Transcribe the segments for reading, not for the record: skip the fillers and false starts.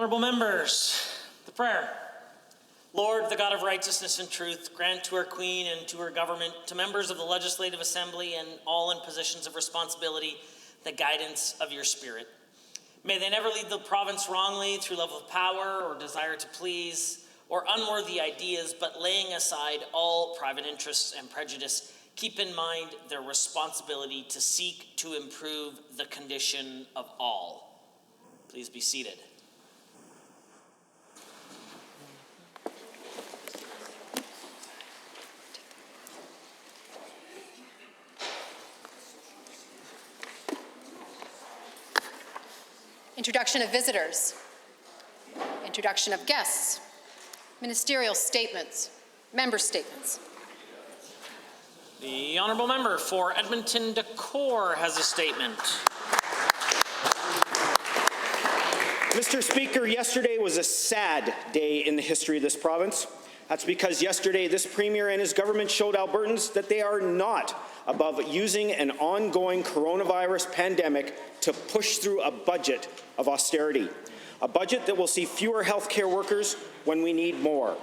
Honourable members, the prayer. Lord, the God of righteousness and truth, grant to our Queen and to her government, to members of the Legislative Assembly and all in positions of responsibility, the guidance of your Spirit. May they never lead the province wrongly through love of power or desire to please or unworthy ideas, but laying aside all private interests and prejudice, keep in mind their responsibility to seek to improve the condition of all. Please be seated. Introduction of visitors, introduction of guests, ministerial statements, member statements. The Honourable Member for Edmonton Decore has a statement. Mr. Speaker, yesterday was a sad day in the history of this province. That's because yesterday this Premier and his government showed Albertans that they are not above using an ongoing coronavirus pandemic to push through a budget of austerity. A budget that will see fewer healthcare workers when we need more.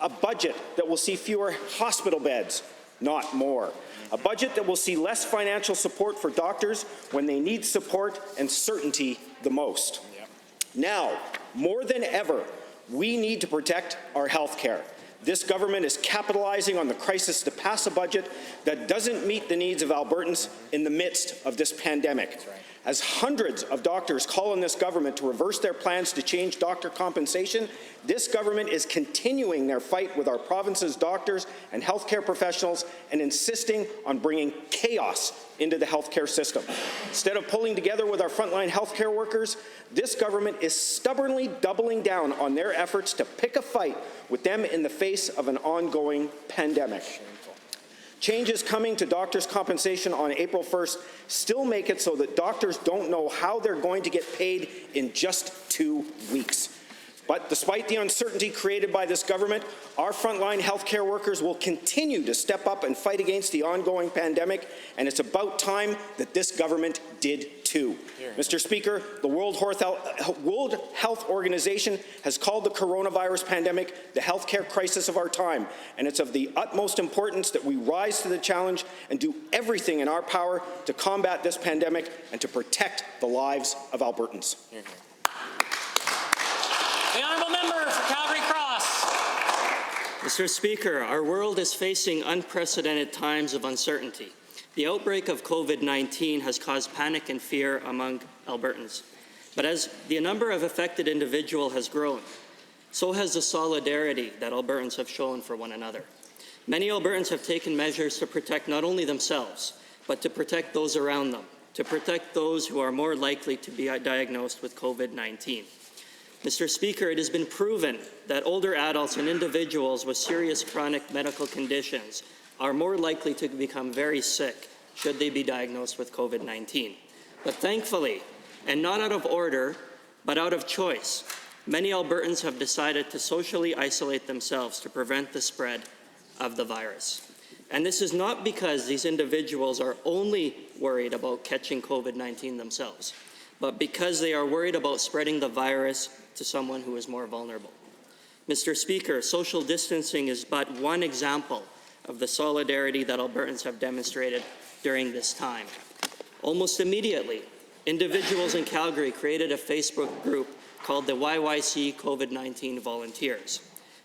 A budget that will see fewer hospital beds, not more. A budget that will see less financial support for doctors when they need support and certainty the most. Now, more than ever, we need to protect our healthcare. This government is capitalizing on the crisis to pass a budget that doesn't meet the needs of Albertans in the midst of this pandemic. As hundreds of doctors call on this government to reverse their plans to change doctor compensation, this government is continuing their fight with our province's doctors and healthcare professionals and insisting on bringing chaos into the healthcare system. Instead of pulling together with our frontline healthcare workers, this government is stubbornly doubling down on their efforts to pick a fight with them in the face of an ongoing pandemic. Changes coming to doctors' compensation on April 1st still make it so that doctors don't know how they're going to get paid in just 2 weeks. But despite the uncertainty created by this government, our frontline healthcare workers will continue to step up and fight against the ongoing pandemic, and it's about time that this government did too. Mr. Speaker, the World Health Organization has called the coronavirus pandemic the healthcare crisis of our time, and it's of the utmost importance that we rise to the challenge and do everything in our power to combat this pandemic and to protect the lives of Albertans. The Honourable Member for Calgary Cross. Mr. Speaker, our world is facing unprecedented times of uncertainty. The outbreak of COVID-19 has caused panic and fear among Albertans. But as the number of affected individuals has grown, so has the solidarity that Albertans have shown for one another. Many Albertans have taken measures to protect not only themselves, but to protect those around them, to protect those who are more likely to be diagnosed with COVID-19. Mr. Speaker, it has been proven that older adults and individuals with serious chronic medical conditions are more likely to become very sick should they be diagnosed with COVID-19. But thankfully, and not out of order, but out of choice, many Albertans have decided to socially isolate themselves to prevent the spread of the virus. And this is not because these individuals are only worried about catching COVID-19 themselves, but because they are worried about spreading the virus to someone who is more vulnerable. Mr. Speaker, social distancing is but one example of the solidarity that Albertans have demonstrated during this time. Almost immediately, individuals in Calgary created a Facebook group called the YYC COVID-19 Volunteers.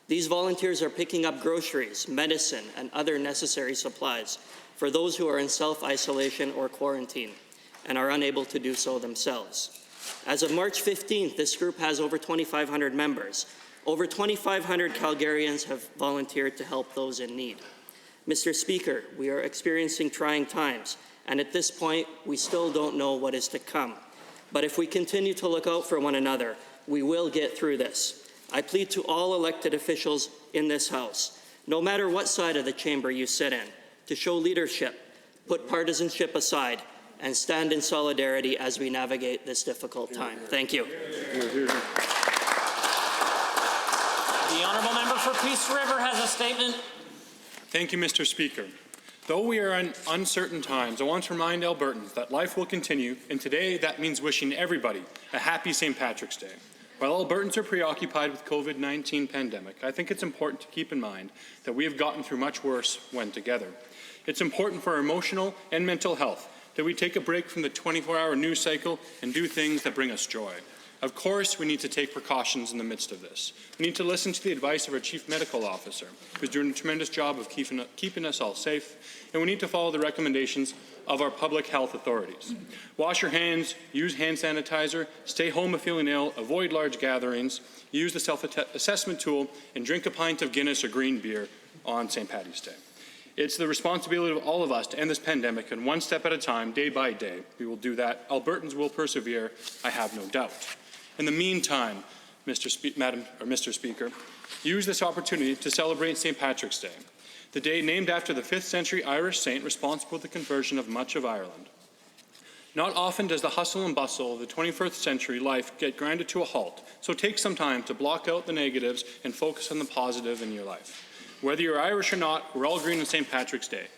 These volunteers are picking up groceries, medicine, and other necessary supplies for those who are in self-isolation or quarantine and are unable to do so themselves. As of March 15th, this group has over 2,500 members. Over 2,500 Calgarians have volunteered to help those in need. Mr. Speaker, we are experiencing trying times, and at this point, we still don't know what is to come. But if we continue to look out for one another, we will get through this. I plead to all elected officials in this House, no matter what side of the chamber you sit in, to show leadership, put partisanship aside, and stand in solidarity as we navigate this difficult time. Thank you. The Honourable Member for Peace River has a statement. Thank you, Mr. Speaker. Though we are in uncertain times, I want to remind Albertans that life will continue, and today that means wishing everybody a happy St. Patrick's Day. While Albertans are preoccupied with COVID-19 pandemic, I think it's important to keep in mind that we have gotten through much worse when together. It's important for our emotional and mental health that we take a break from the 24-hour news cycle and do things that bring us joy. Of course, we need to take precautions in the midst of this. We need to listen to the advice of our Chief Medical Officer, who's doing a tremendous job of keeping us all safe, and we need to follow the recommendations of our public health authorities. Wash your hands, use hand sanitizer, stay home if feeling ill, avoid large gatherings, use the self-assessment tool, and drink a pint of Guinness or green beer on St. Paddy's Day. It's the responsibility of all of us to end this pandemic, and one step at a time, day by day, we will do that. Albertans will persevere, I have no doubt. In the meantime, Mr. Speaker, use this opportunity to celebrate St. Patrick's Day, the day named after the 5th century Irish saint responsible for the conversion of much of Ireland. Not often does the hustle and bustle of the 21st century life get grinded to a halt, so take some time to block out the negatives and focus on the positive in your life. Whether you're Irish or not, we're all green on St. Patrick's Day.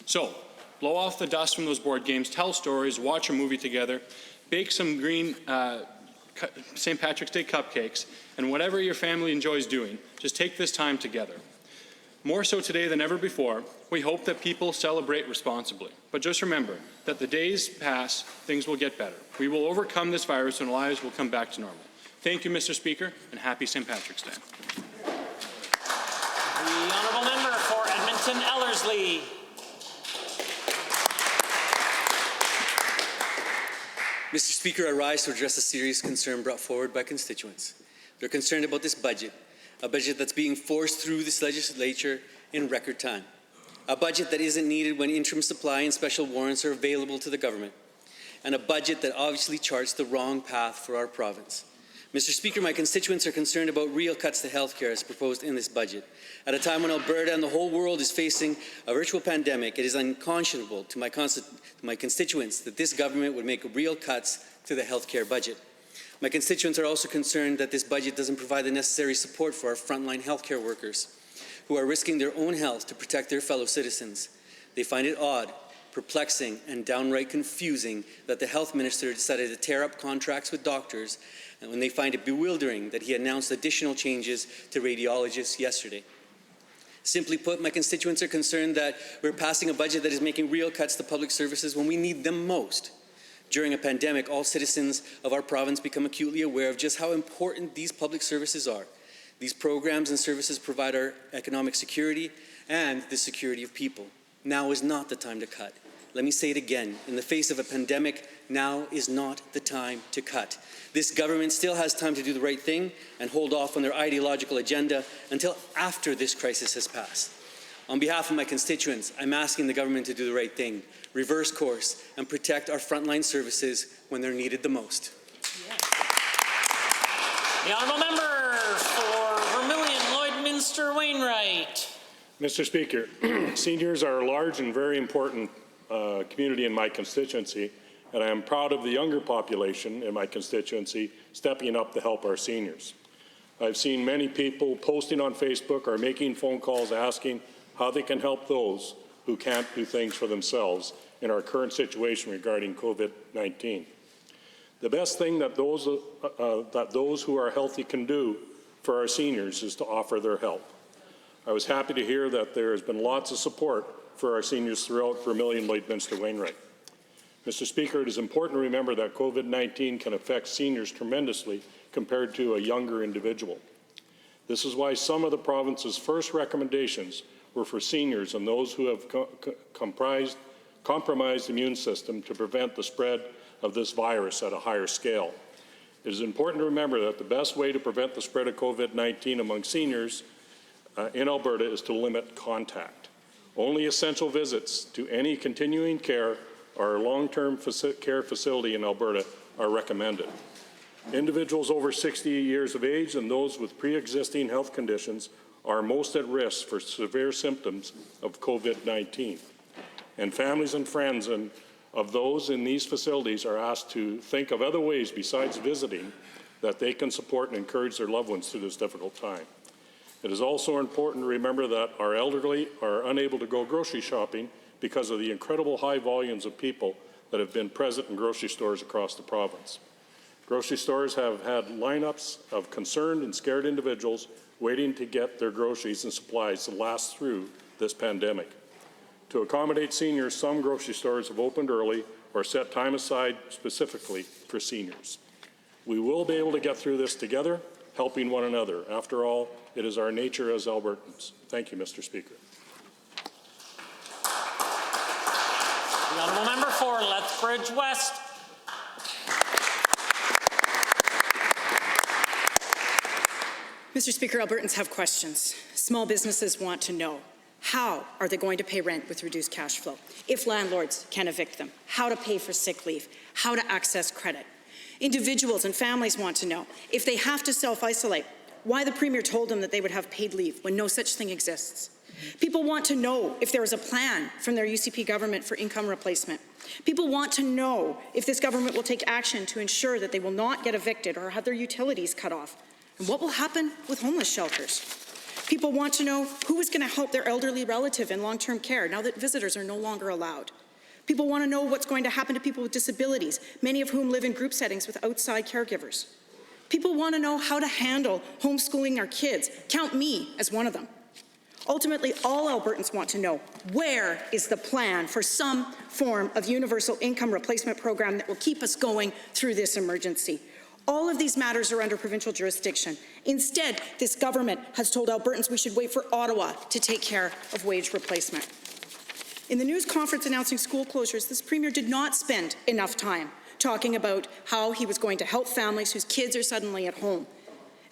So, blow off the dust from those board games, tell stories, watch a movie together, bake some green St. Patrick's Day cupcakes, and whatever your family enjoys doing, just take this time together. More so today than ever before, we hope that people celebrate responsibly. But just remember that the days pass, things will get better. We will overcome this virus and lives will come back to normal. Thank you, Mr. Speaker, and happy St. Patrick's Day. The honourable member for Edmonton Ellerslie. Mr. Speaker, I rise to address a serious concern brought forward by constituents. They're concerned about this budget, a budget that's being forced through this legislature in record time, a budget that isn't needed when interim supply and special warrants are available to the government, and a budget that obviously charts the wrong path for our province. Mr. Speaker, my constituents are concerned about real cuts to healthcare as proposed in this budget. At a time when Alberta and the whole world is facing a virtual pandemic, it is unconscionable to my constituents that this government would make real cuts to the healthcare budget. My constituents are also concerned that this budget doesn't provide the necessary support for our frontline healthcare workers who are risking their own health to protect their fellow citizens. They find it odd, perplexing, and downright confusing that the health minister decided to tear up contracts with doctors, and when they find it bewildering that he announced additional changes to radiologists yesterday. Simply put, my constituents are concerned that we're passing a budget that is making real cuts to public services when we need them most. During a pandemic, all citizens of our province become acutely aware of just how important these public services are. These programs and services provide our economic security and the security of people. Now is not the time to cut. Let me say it again. In the face of a pandemic, now is not the time to cut. This government still has time to do the right thing and hold off on their ideological agenda until after this crisis has passed. On behalf of my constituents, I'm asking the government to do the right thing, reverse course, and protect our frontline services when they're needed the most. The honourable member for Vermilion, Lloydminster, Wainwright. Mr. Speaker, seniors are a large and very important community in my constituency, and I am proud of the younger population in my constituency stepping up to help our seniors. I've seen many people posting on Facebook or making phone calls asking how they can help those who can't do things for themselves in our current situation regarding COVID-19. The best thing that those who are healthy can do for our seniors is to offer their help. I was happy to hear that there has been lots of support for our seniors throughout Vermilion, Lloydminster, Wainwright. Mr. Speaker, it is important to remember that COVID-19 can affect seniors tremendously compared to a younger individual. This is why some of the province's first recommendations were for seniors and those who have compromised immune system to prevent the spread of this virus at a higher scale. It is important to remember that the best way to prevent the spread of COVID-19 among seniors in Alberta is to limit contact. Only essential visits to any continuing care or long-term care facility in Alberta are recommended. Individuals over 60 years of age and those with pre-existing health conditions are most at risk for severe symptoms of COVID-19. And families and friends of those in these facilities are asked to think of other ways besides visiting that they can support and encourage their loved ones through this difficult time. It is also important to remember that our elderly are unable to go grocery shopping because of the incredible high volumes of people that have been present in grocery stores across the province. Grocery stores have had lineups of concerned and scared individuals waiting to get their groceries and supplies to last through this pandemic. To accommodate seniors, some grocery stores have opened early or set time aside specifically for seniors. We will be able to get through this together, helping one another. After all, it is our nature as Albertans. Thank you, Mr. Speaker. The honourable member for Lethbridge West. Mr. Speaker, Albertans have questions. Small businesses want to know, how are they going to pay rent with reduced cash flow? If landlords can evict them, how to pay for sick leave, how to access credit. Individuals and families want to know, if they have to self-isolate, why the Premier told them that they would have paid leave when no such thing exists. People want to know if there is a plan from their UCP government for income replacement. People want to know if this government will take action to ensure that they will not get evicted or have their utilities cut off. And what will happen with homeless shelters? People want to know who is going to help their elderly relative in long-term care now that visitors are no longer allowed. People want to know what's going to happen to people with disabilities, many of whom live in group settings with outside caregivers. People want to know how to handle homeschooling their kids. Count me as one of them. Ultimately, all Albertans want to know, where is the plan for some form of universal income replacement program that will keep us going through this emergency? All of these matters are under provincial jurisdiction. Instead, this government has told Albertans we should wait for Ottawa to take care of wage replacement. In the news conference announcing school closures, this Premier did not spend enough time talking about how he was going to help families whose kids are suddenly at home.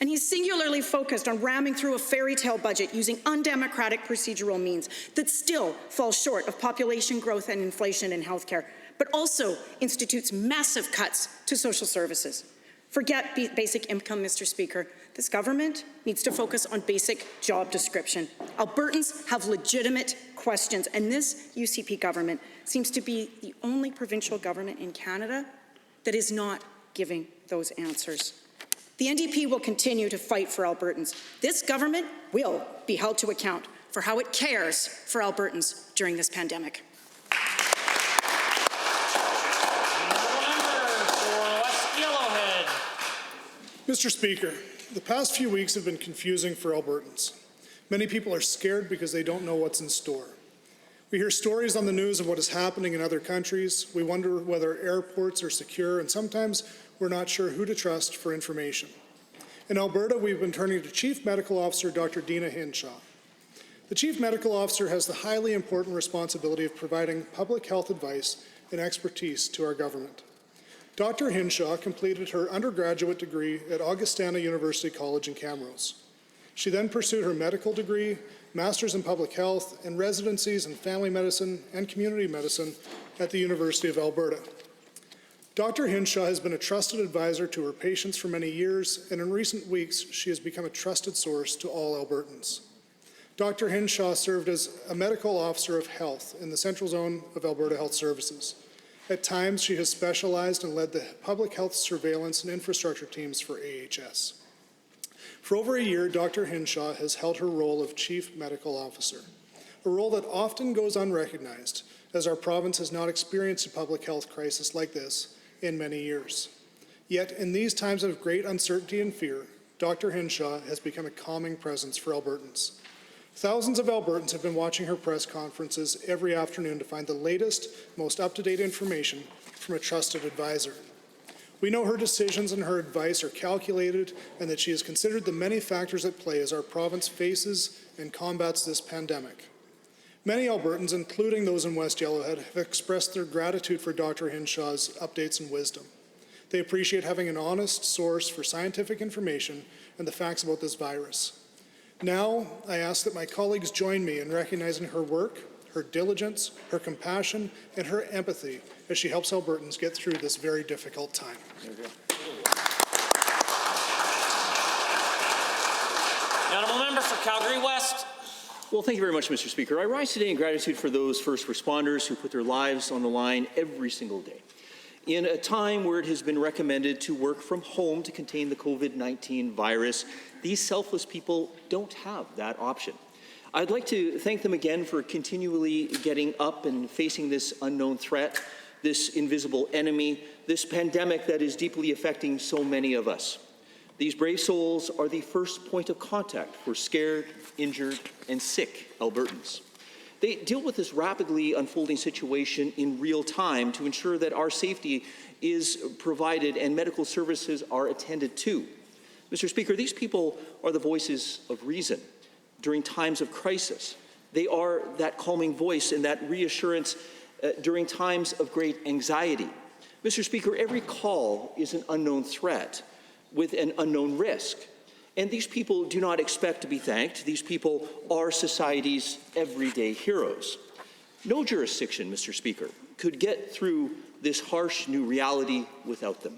And he's singularly focused on ramming through a fairy tale budget using undemocratic procedural means that still fall short of population growth and inflation in healthcare, but also institutes massive cuts to social services. Forget basic income, Mr. Speaker. This government needs to focus on basic job description. Albertans have legitimate questions, and this UCP government seems to be the only provincial government in Canada that is not giving those answers. The NDP will continue to fight for Albertans. This government will be held to account for how it cares for Albertans during this pandemic. Mr. Speaker, the past few weeks have been confusing for Albertans. Many people are scared because they don't know what's in store. We hear stories on the news of what is happening in other countries. We wonder whether airports are secure, and sometimes we're not sure who to trust for information. In Alberta, we've been turning to Chief Medical Officer Dr. Dina Hinshaw. The Chief Medical Officer has the highly important responsibility of providing public health advice and expertise to our government. Dr. Hinshaw completed her undergraduate degree at Augustana University College in Camrose. She then pursued her medical degree, master's in public health, and residencies in family medicine and community medicine at the University of Alberta. Dr. Hinshaw has been a trusted advisor to her patients for many years, and in recent weeks, she has become a trusted source to all Albertans. Dr. Hinshaw served as a medical officer of health in the Central Zone of Alberta Health Services. At times, she has specialized and led the public health surveillance and infrastructure teams for AHS. For over a year, Dr. Hinshaw has held her role of Chief Medical Officer, a role that often goes unrecognized, as our province has not experienced a public health crisis like this in many years. Yet, in these times of great uncertainty and fear, Dr. Hinshaw has become a calming presence for Albertans. Thousands of Albertans have been watching her press conferences every afternoon to find the latest, most up-to-date information from a trusted advisor. We know her decisions and her advice are calculated and that she has considered the many factors at play as our province faces and combats this pandemic. Many Albertans, including those in West Yellowhead, have expressed their gratitude for Dr. Hinshaw's updates and wisdom. They appreciate having an honest source for scientific information and the facts about this virus. Now, I ask that my colleagues join me in recognizing her work, her diligence, her compassion, and her empathy as she helps Albertans get through this very difficult time. The honourable member for Calgary West. Well, thank you very much, Mr. Speaker. I rise today in gratitude for those first responders who put their lives on the line every single day. In a time where it has been recommended to work from home to contain the COVID-19 virus, these selfless people don't have that option. I'd like to thank them again for continually getting up and facing this unknown threat. this invisible enemy, this pandemic that is deeply affecting so many of us. These brave souls are the first point of contact for scared, injured, and sick Albertans. They deal with this rapidly unfolding situation in real time to ensure that our safety is provided and medical services are attended to. Mr. Speaker, these people are the voices of reason during times of crisis. They are that calming voice and that reassurance during times of great anxiety. Mr. Speaker, every call is an unknown threat with an unknown risk. And these people do not expect to be thanked. These people are society's everyday heroes. No jurisdiction, Mr. Speaker, could get through this harsh new reality without them.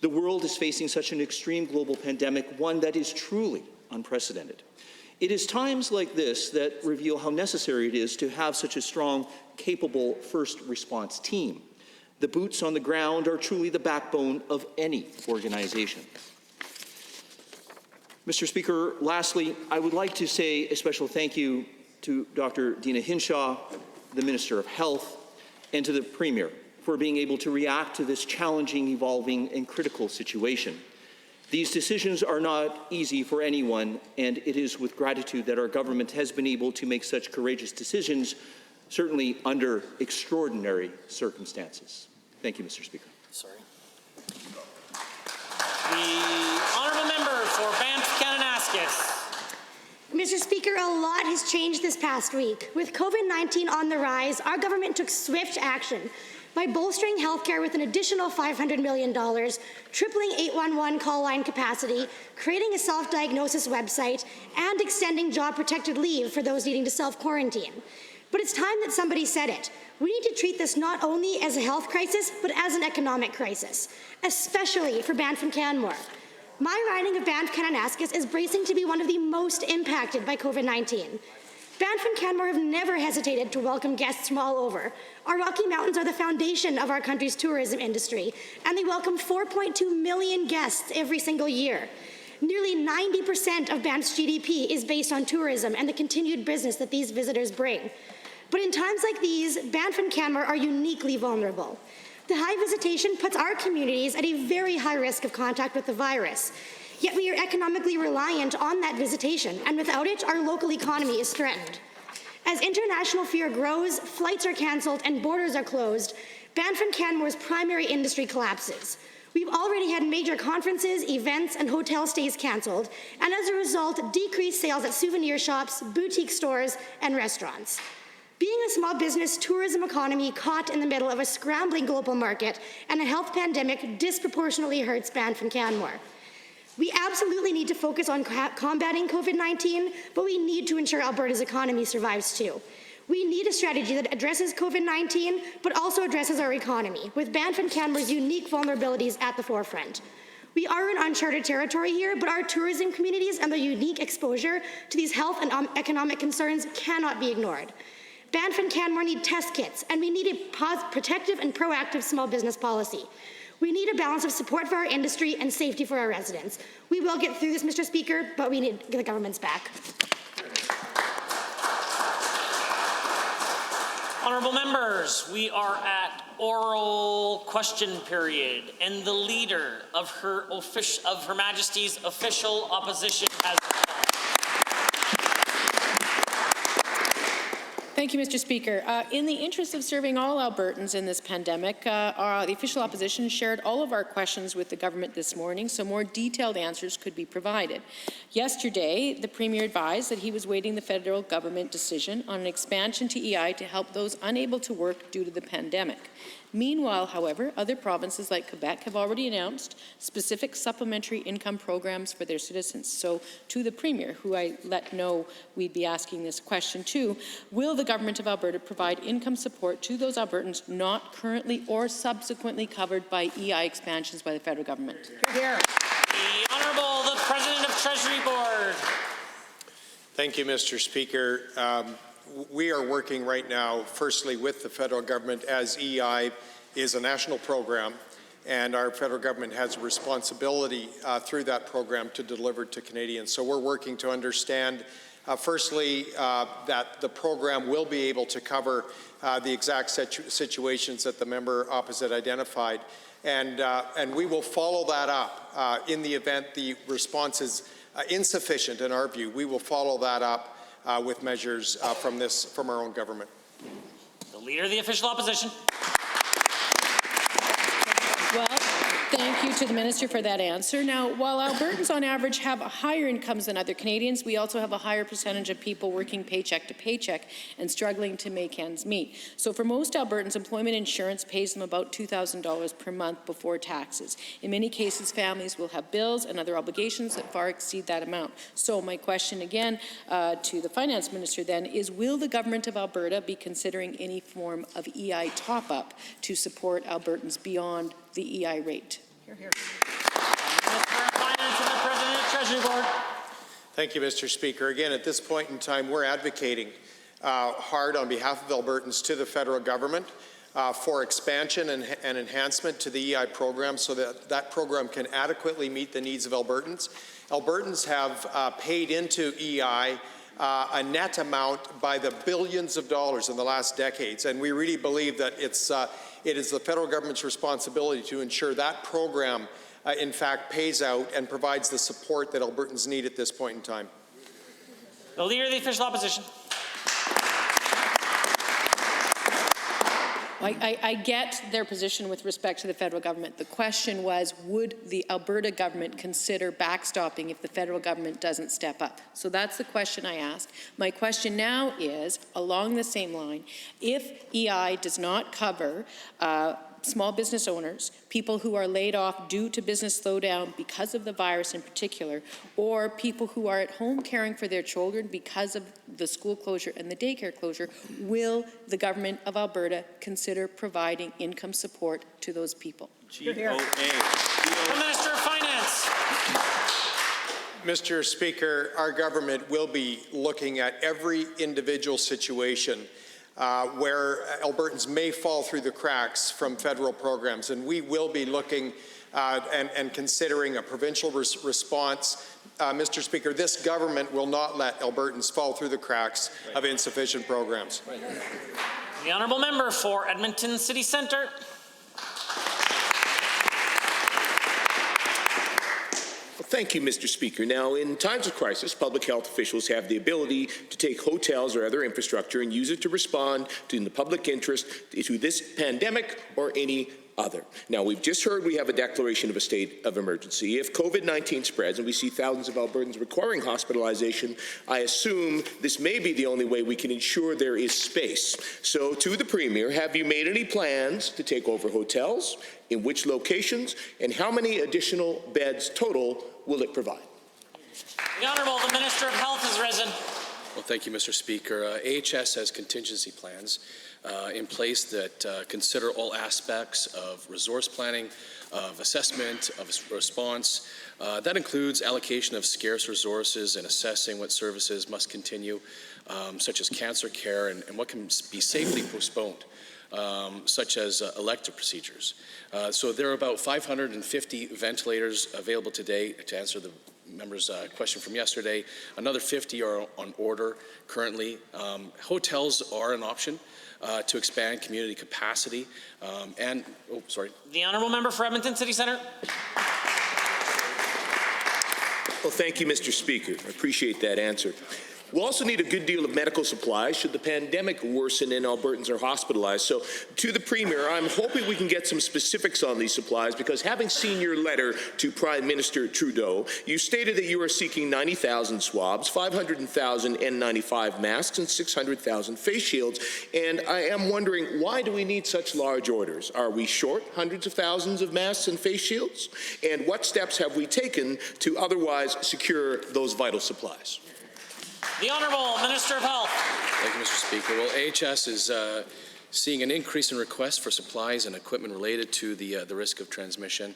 The world is facing such an extreme global pandemic, one that is truly unprecedented. It is times like this that reveal how necessary it is to have such a strong, capable first response team. The boots on the ground are truly the backbone of any organization. Mr. Speaker, lastly, I would like to say a special thank you to Dr. Deena Hinshaw, the Minister of Health, and to the Premier for being able to react to this challenging, evolving, and critical situation. These decisions are not easy for anyone, and it is with gratitude that our government has been able to make such courageous decisions, certainly under extraordinary circumstances. Thank you, Mr. Speaker. Sorry. The honourable member for Banff-Kananaskis. Mr. Speaker, a lot has changed this past week. With COVID-19 on the rise, our government took swift action by bolstering healthcare with an additional $500 million, tripling 811 call line capacity, creating a self-diagnosis website, and extending job-protected leave for those needing to self-quarantine. But it's time that somebody said it. We need to treat this not only as a health crisis, but as an economic crisis, especially for Banff and Canmore. My riding of Banff-Kananaskis is bracing to be one of the most impacted by COVID-19. Banff and Canmore have never hesitated to welcome guests from all over. Our Rocky Mountains are the foundation of our country's tourism industry, and they welcome 4.2 million guests every single year. Nearly 90% of Banff's GDP is based on tourism and the continued business that these visitors bring. But in times like these, Banff and Canmore are uniquely vulnerable. The high visitation puts our communities at a very high risk of contact with the virus. Yet we are economically reliant on that visitation, and without it, our local economy is threatened. As international fear grows, flights are cancelled, and borders are closed, Banff and Canmore's primary industry collapses. We've already had major conferences, events, and hotel stays cancelled, and as a result, decreased sales at souvenir shops, boutique stores, and restaurants. Being a small business tourism economy caught in the middle of a scrambling global market and a health pandemic disproportionately hurts Banff and Canmore. We absolutely need to focus on combating COVID-19, but we need to ensure Alberta's economy survives too. We need a strategy that addresses COVID-19, but also addresses our economy, with Banff and Canmore's unique vulnerabilities at the forefront. We are in uncharted territory here, but our tourism communities and their unique exposure to these health and economic concerns cannot be ignored. Banff and Canmore need test kits, and we need a protective and proactive small business policy. We need a balance of support for our industry and safety for our residents. We will get through this, Mr. Speaker, but we need the government's back. Honourable members, we are at oral question period, and the leader of Her Majesty's official opposition has. Thank you, Mr. Speaker. In the interest of serving all Albertans in this pandemic, the official opposition shared all of our questions with the government this morning, so more detailed answers could be provided. Yesterday, the Premier advised that he was waiting the federal government decision on an expansion to EI to help those unable to work due to the pandemic. Meanwhile, however, other provinces like Quebec have already announced specific supplementary income programs for their citizens. So to the Premier, who I let know we'd be asking this question to, will the Government of Alberta provide income support to those Albertans not currently or subsequently covered by EI expansions by the federal government? Here. The Honourable, the President of Treasury Board. Thank you, Mr. Speaker. We are working right now, firstly, with the federal government, as EI is a national program, and our federal government has a responsibility through that program to deliver to Canadians. So we're working to understand Firstly, that the program will be able to cover the exact situations that the member opposite identified. And we will follow that up in the event the response is insufficient in our view. We will follow that up with measures from our own government. The Leader of the Official Opposition. Well, thank you to the Minister for that answer. Now, while Albertans on average have higher incomes than other Canadians, we also have a higher percentage of people working paycheck to paycheck and struggling to make ends meet. So for most Albertans, employment insurance pays them about $2,000 per month before taxes. In many cases, families will have bills and other obligations that far exceed that amount. So my question again to the Finance Minister then is, will the Government of Alberta be considering any form of EI top-up to support Albertans beyond the EI rate? Hear, hear. Minister of Finance and the President of Treasury Board. Thank you, Mr. Speaker. Again, at this point in time, we're advocating hard on behalf of Albertans to the federal government for expansion and enhancement to the EI program so that that program can adequately meet the needs of Albertans. Albertans have paid into EI a net amount by the billions of dollars in the last decades, and we really believe that it is the federal government's responsibility to ensure that program in fact pays out and provides the support that Albertans need at this point in time. The Leader of the Official Opposition. I get their position with respect to the federal government. The question was, would the Alberta government consider backstopping if the federal government doesn't step up? So that's the question I asked. My question now is, along the same line, if EI does not cover small business owners, people who are laid off due to business slowdown because of the virus in particular, or people who are at home caring for their children because of the school closure and the daycare closure, will the Government of Alberta consider providing income support to those people? The Minister of Finance. Mr. Speaker, our government will be looking at every individual situation where Albertans may fall through the cracks from federal programs, and we will be looking and considering a provincial response. Mr. Speaker, this government will not let Albertans fall through the cracks of insufficient programs. The Honourable Member for Edmonton City Centre. Thank you, Mr. Speaker. Now, in times of crisis, public health officials have the ability to take hotels or other infrastructure and use it to respond to the public interest to this pandemic or any other. Now, we've just heard we have a declaration of a state of emergency. If COVID-19 spreads and we see thousands of Albertans requiring hospitalization, I assume this may be the only way we can ensure there is space. So, to the Premier, have you made any plans to take over hotels? In which locations? And how many additional beds total will it provide? The Honourable, the Minister of Health has risen. Well, thank you, Mr. Speaker. AHS has contingency plans in place that consider all aspects of resource planning, of assessment, of response. That includes allocation of scarce resources and assessing what services must continue, such as cancer care and what can be safely postponed, such as elective procedures. So there are about 550 ventilators available today. To answer the member's question from yesterday, another 50 are on order currently. Hotels are an option to expand community capacity. The Honourable Member for Edmonton City Centre. Well, thank you, Mr. Speaker. I appreciate that answer. We'll also need a good deal of medical supplies should the pandemic worsen and Albertans are hospitalized. So, to the Premier, I'm hoping we can get some specifics on these supplies because having seen your letter to Prime Minister Trudeau, you stated that you are seeking 90,000 swabs, 500,000 N95 masks, and 600,000 face shields. And I am wondering, why do we need such large orders? Are we short hundreds of thousands of masks and face shields? And what steps have we taken to otherwise secure those vital supplies? The Honourable Minister of Health. Thank you, Mr. Speaker. Well, AHS is seeing an increase in requests for supplies and equipment related to the risk of transmission,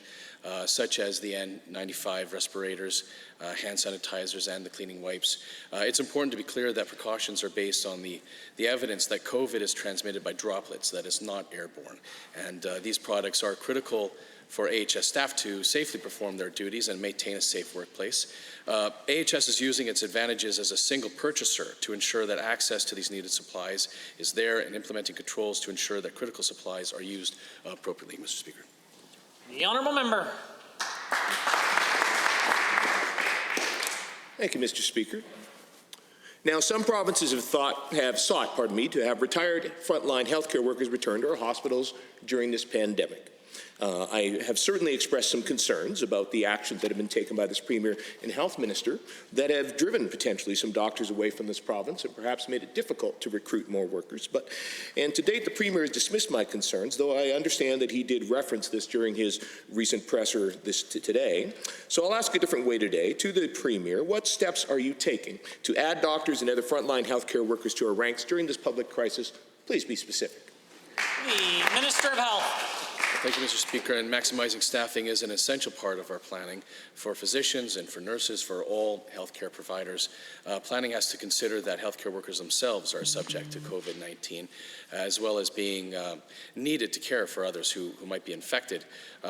such as the N95 respirators, hand sanitizers, and the cleaning wipes. It's important to be clear that precautions are based on the evidence that COVID is transmitted by droplets, that is not airborne. And these products are critical for AHS staff to safely perform their duties and maintain a safe workplace. AHS is using its advantages as a single purchaser to ensure that access to these needed supplies is there and implementing controls to ensure that critical supplies are used appropriately, Mr. Speaker. The honourable member. Thank you, Mr. Speaker. Now, some provinces have sought to have retired frontline healthcare workers return to our hospitals during this pandemic. I have certainly expressed some concerns about the actions that have been taken by this Premier and Health Minister that have driven potentially some doctors away from this province and perhaps made it difficult to recruit more workers. And to date, the Premier has dismissed my concerns, though I understand that he did reference this during his recent presser today. So I'll ask a different way today. To the Premier, what steps are you taking to add doctors and other frontline healthcare workers to our ranks during this public crisis? Please be specific. The Minister of Health. Thank you, Mr. Speaker. And maximizing staffing is an essential part of our planning for physicians and for nurses, for all healthcare providers. Planning has to consider that healthcare workers themselves are subject to COVID-19, as well as being needed to care for others who might be infected.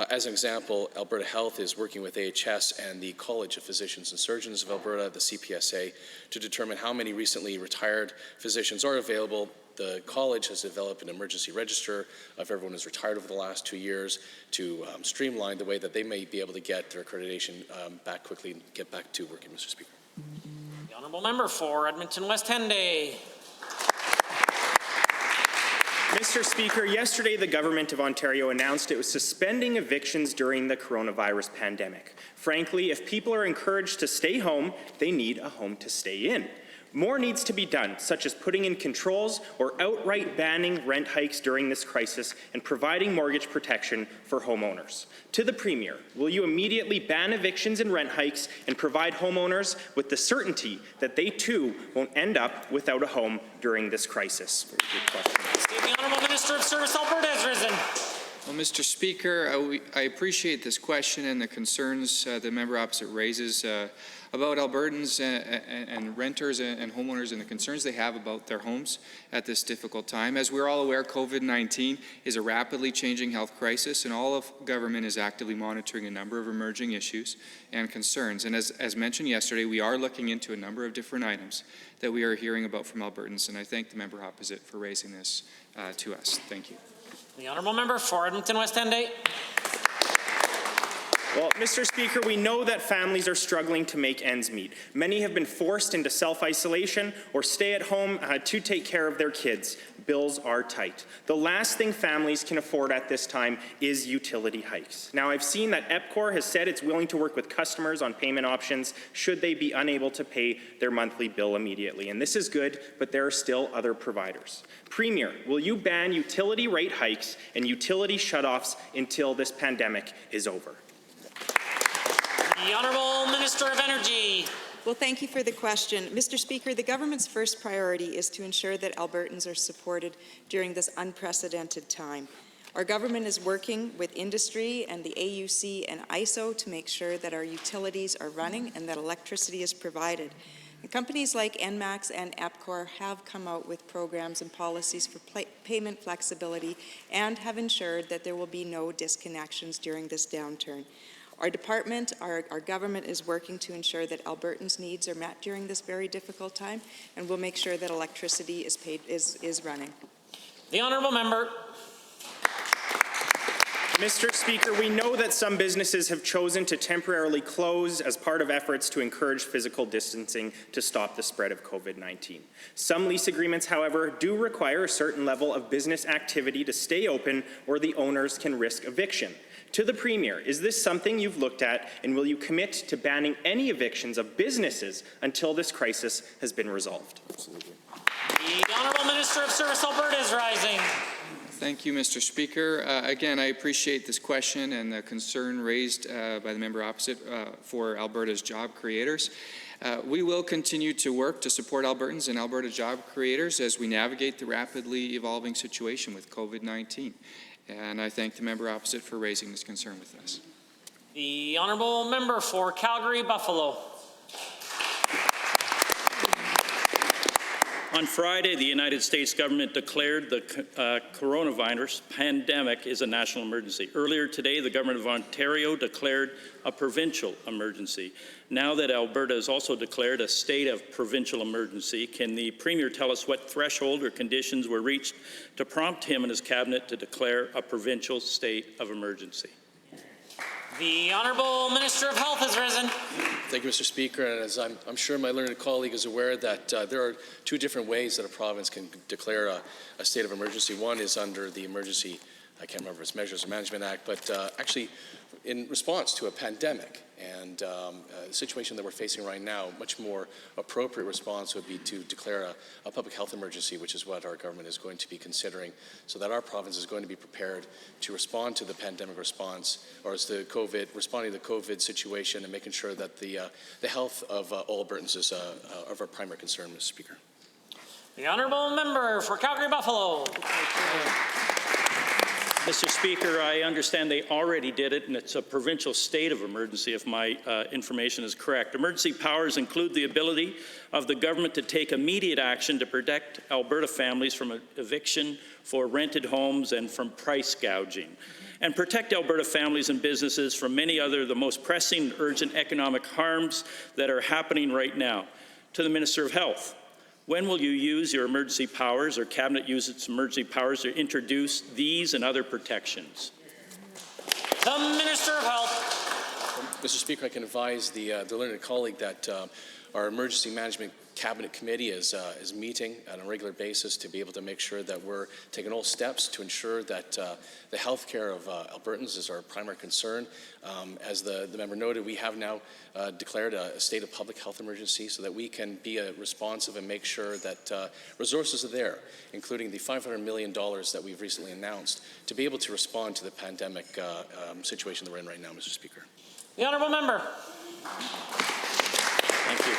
As an example, Alberta Health is working with AHS and the College of Physicians and Surgeons of Alberta, the CPSA, to determine how many recently retired physicians are available. The college has developed an emergency register of everyone who's retired over the last 2 years to streamline the way that they may be able to get their accreditation back quickly and get back to working, Mr. Speaker. The honourable member for Edmonton West Henday. Mr. Speaker, yesterday the Government of Ontario announced it was suspending evictions during the coronavirus pandemic. Frankly, if people are encouraged to stay home, they need a home to stay in. More needs to be done, such as putting in controls or outright banning rent hikes during this crisis and providing mortgage protection for homeowners. To the Premier, will you immediately ban evictions and rent hikes and provide homeowners with the certainty that they too won't end up without a home during this crisis? Very good question. The Honourable Minister of Service Alberta has risen. Well, Mr. Speaker, I appreciate this question and the concerns the member opposite raises about Albertans and renters and homeowners and the concerns they have about their homes at this difficult time. As we're all aware, COVID-19 is a rapidly changing health crisis, and all of government is actively monitoring a number of emerging issues and concerns. And as mentioned yesterday, we are looking into a number of different items that we are hearing about from Albertans, and I thank the member opposite for raising this to us. Thank you. The honourable member for Edmonton West Henday. Well, Mr. Speaker, we know that families are struggling to make ends meet. Many have been forced into self-isolation or stay at home to take care of their kids. Bills are tight. The last thing families can afford at this time is utility hikes. Now, I've seen that EPCOR has said it's willing to work with customers on payment options should they be unable to pay their monthly bill immediately. And this is good, but there are still other providers. Premier, will you ban utility rate hikes and utility shutoffs until this pandemic is over? The Honourable Minister of Energy. Well, thank you for the question. Mr. Speaker, the government's first priority is to ensure that Albertans are supported during this unprecedented time. Our government is working with industry and the AUC and ISO to make sure that our utilities are running and that electricity is provided. And companies like ENMAX and EPCOR have come out with programs and policies for payment flexibility and have ensured that there will be no disconnections during this downturn. Our department, our government is working to ensure that Albertans' needs are met during this very difficult time, and we'll make sure that electricity is running. The honourable member. Mr. Speaker, we know that some businesses have chosen to temporarily close as part of efforts to encourage physical distancing to stop the spread of COVID-19. Some lease agreements, however, do require a certain level of business activity to stay open, or the owners can risk eviction. To the Premier, is this something you've looked at, and will you commit to banning any evictions of businesses until this crisis has been resolved? Absolutely. The Honourable Minister of Service Alberta is rising. Thank you, Mr. Speaker. Again, I appreciate this question and the concern raised by the member opposite for Alberta's job creators. We will continue to work to support Albertans and Alberta job creators as we navigate the rapidly evolving situation with COVID-19. And I thank the member opposite for raising this concern with us. The honourable member for Calgary Buffalo. On Friday, the United States government declared the coronavirus pandemic is a national emergency. Earlier today, the government of Ontario declared a provincial emergency. Now that Alberta has also declared a state of provincial emergency, can the Premier tell us what threshold or conditions were reached to prompt him and his cabinet to declare a provincial state of emergency? The Honourable Minister of Health has risen. Thank you, Mr. Speaker. And as I'm sure my learned colleague is aware that there are two different ways that a province can declare a state of emergency. One is under the Emergency, I can't remember if it's Measures or Management Act, but actually in response to a pandemic. And the situation that we're facing right now, much more appropriate response would be to declare a public health emergency, which is what our government is going to be considering, so that our province is going to be prepared to respond to the pandemic response, or as the responding to the COVID situation and making sure that the health of all Albertans is of our primary concern, Mr. Speaker. The Honourable Member for Calgary-Buffalo. Mr. Speaker, I understand they already did it, and it's a provincial state of emergency, if my information is correct. Emergency powers include the ability of the government to take immediate action to protect Alberta families from eviction for rented homes and from price gouging, and protect Alberta families and businesses from many other, the most pressing and urgent economic harms that are happening right now. To the Minister of Health, when will you use your emergency powers, or Cabinet use its emergency powers to introduce these and other protections? The Minister of Health. Mr. Speaker, I can advise the learned colleague that our Emergency Management Cabinet Committee is meeting on a regular basis to be able to make sure that we're taking all steps to ensure that the health care of Albertans is our primary concern. As the member noted, we have now declared a state of public health emergency so that we can be responsive and make sure that resources are there, including the $500 million that we've recently announced, to be able to respond to the pandemic situation that we're in right now, Mr. Speaker. The Honourable Member. Thank you.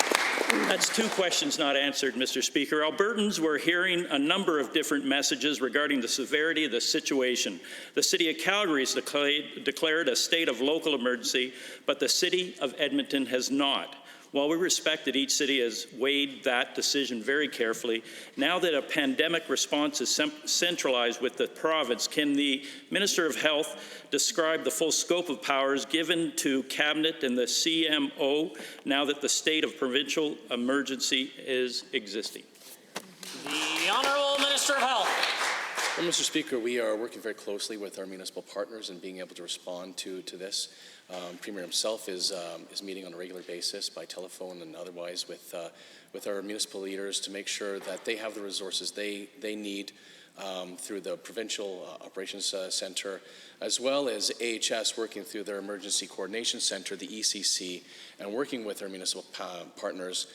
That's two questions not answered, Mr. Speaker. Albertans were hearing a number of different messages regarding the severity of the situation. The City of Calgary has declared a state of local emergency, but the City of Edmonton has not. While we respect that each city has weighed that decision very carefully, now that a pandemic response is centralized with the province, can the Minister of Health describe the full scope of powers given to Cabinet and the CMO now that the state of provincial emergency is existing? The Honourable Minister of Health. Well, Mr. Speaker, we are working very closely with our municipal partners in being able to respond to this. Premier himself is meeting on a regular basis by telephone and otherwise with our municipal leaders to make sure that they have the resources they need through the Provincial Operations Centre, as well as AHS working through their Emergency Coordination Centre, the ECC, and working with our municipal partners,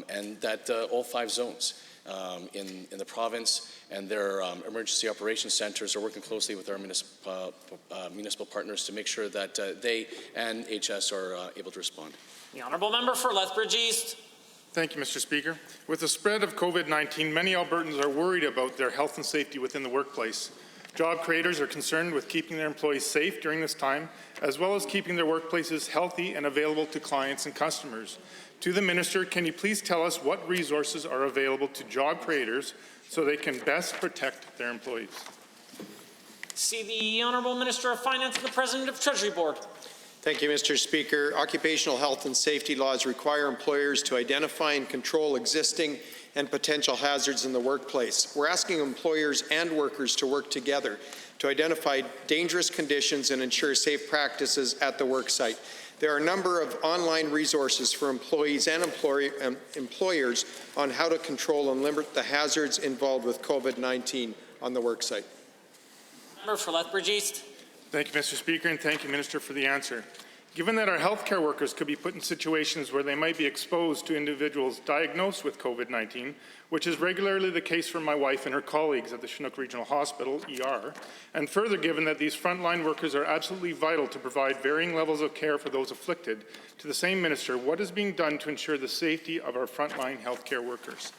and that all 5 zones in the province and their emergency operations centers are working closely with our municipal partners to make sure that they and HS are able to respond. The Honourable Member for Lethbridge East. Thank you, Mr. Speaker. With the spread of COVID-19, many Albertans are worried about their health and safety within the workplace. Job creators are concerned with keeping their employees safe during this time, as well as keeping their workplaces healthy and available to clients and customers. To the Minister, can you please tell us what resources are available to job creators so they can best protect their employees? See the Honourable Minister of Finance and the President of Treasury Board. Thank you, Mr. Speaker. Occupational health and safety laws require employers to identify and control existing and potential hazards in the workplace. We're asking employers and workers to work together to identify dangerous conditions and ensure safe practices at the work site. There are a number of online resources for employees and employers on how to control and limit the hazards involved with COVID-19 on the work site. Member for Lethbridge East. Thank you, Mr. Speaker, and thank you, Minister, for the answer. Given that our healthcare workers could be put in situations where they might be exposed to individuals diagnosed with COVID-19, which is regularly the case for my wife and her colleagues at the Chinook Regional Hospital, ER, and further given that these frontline workers are absolutely vital to provide varying levels of care for those afflicted, to the same Minister, what is being done to ensure the safety of our frontline healthcare workers?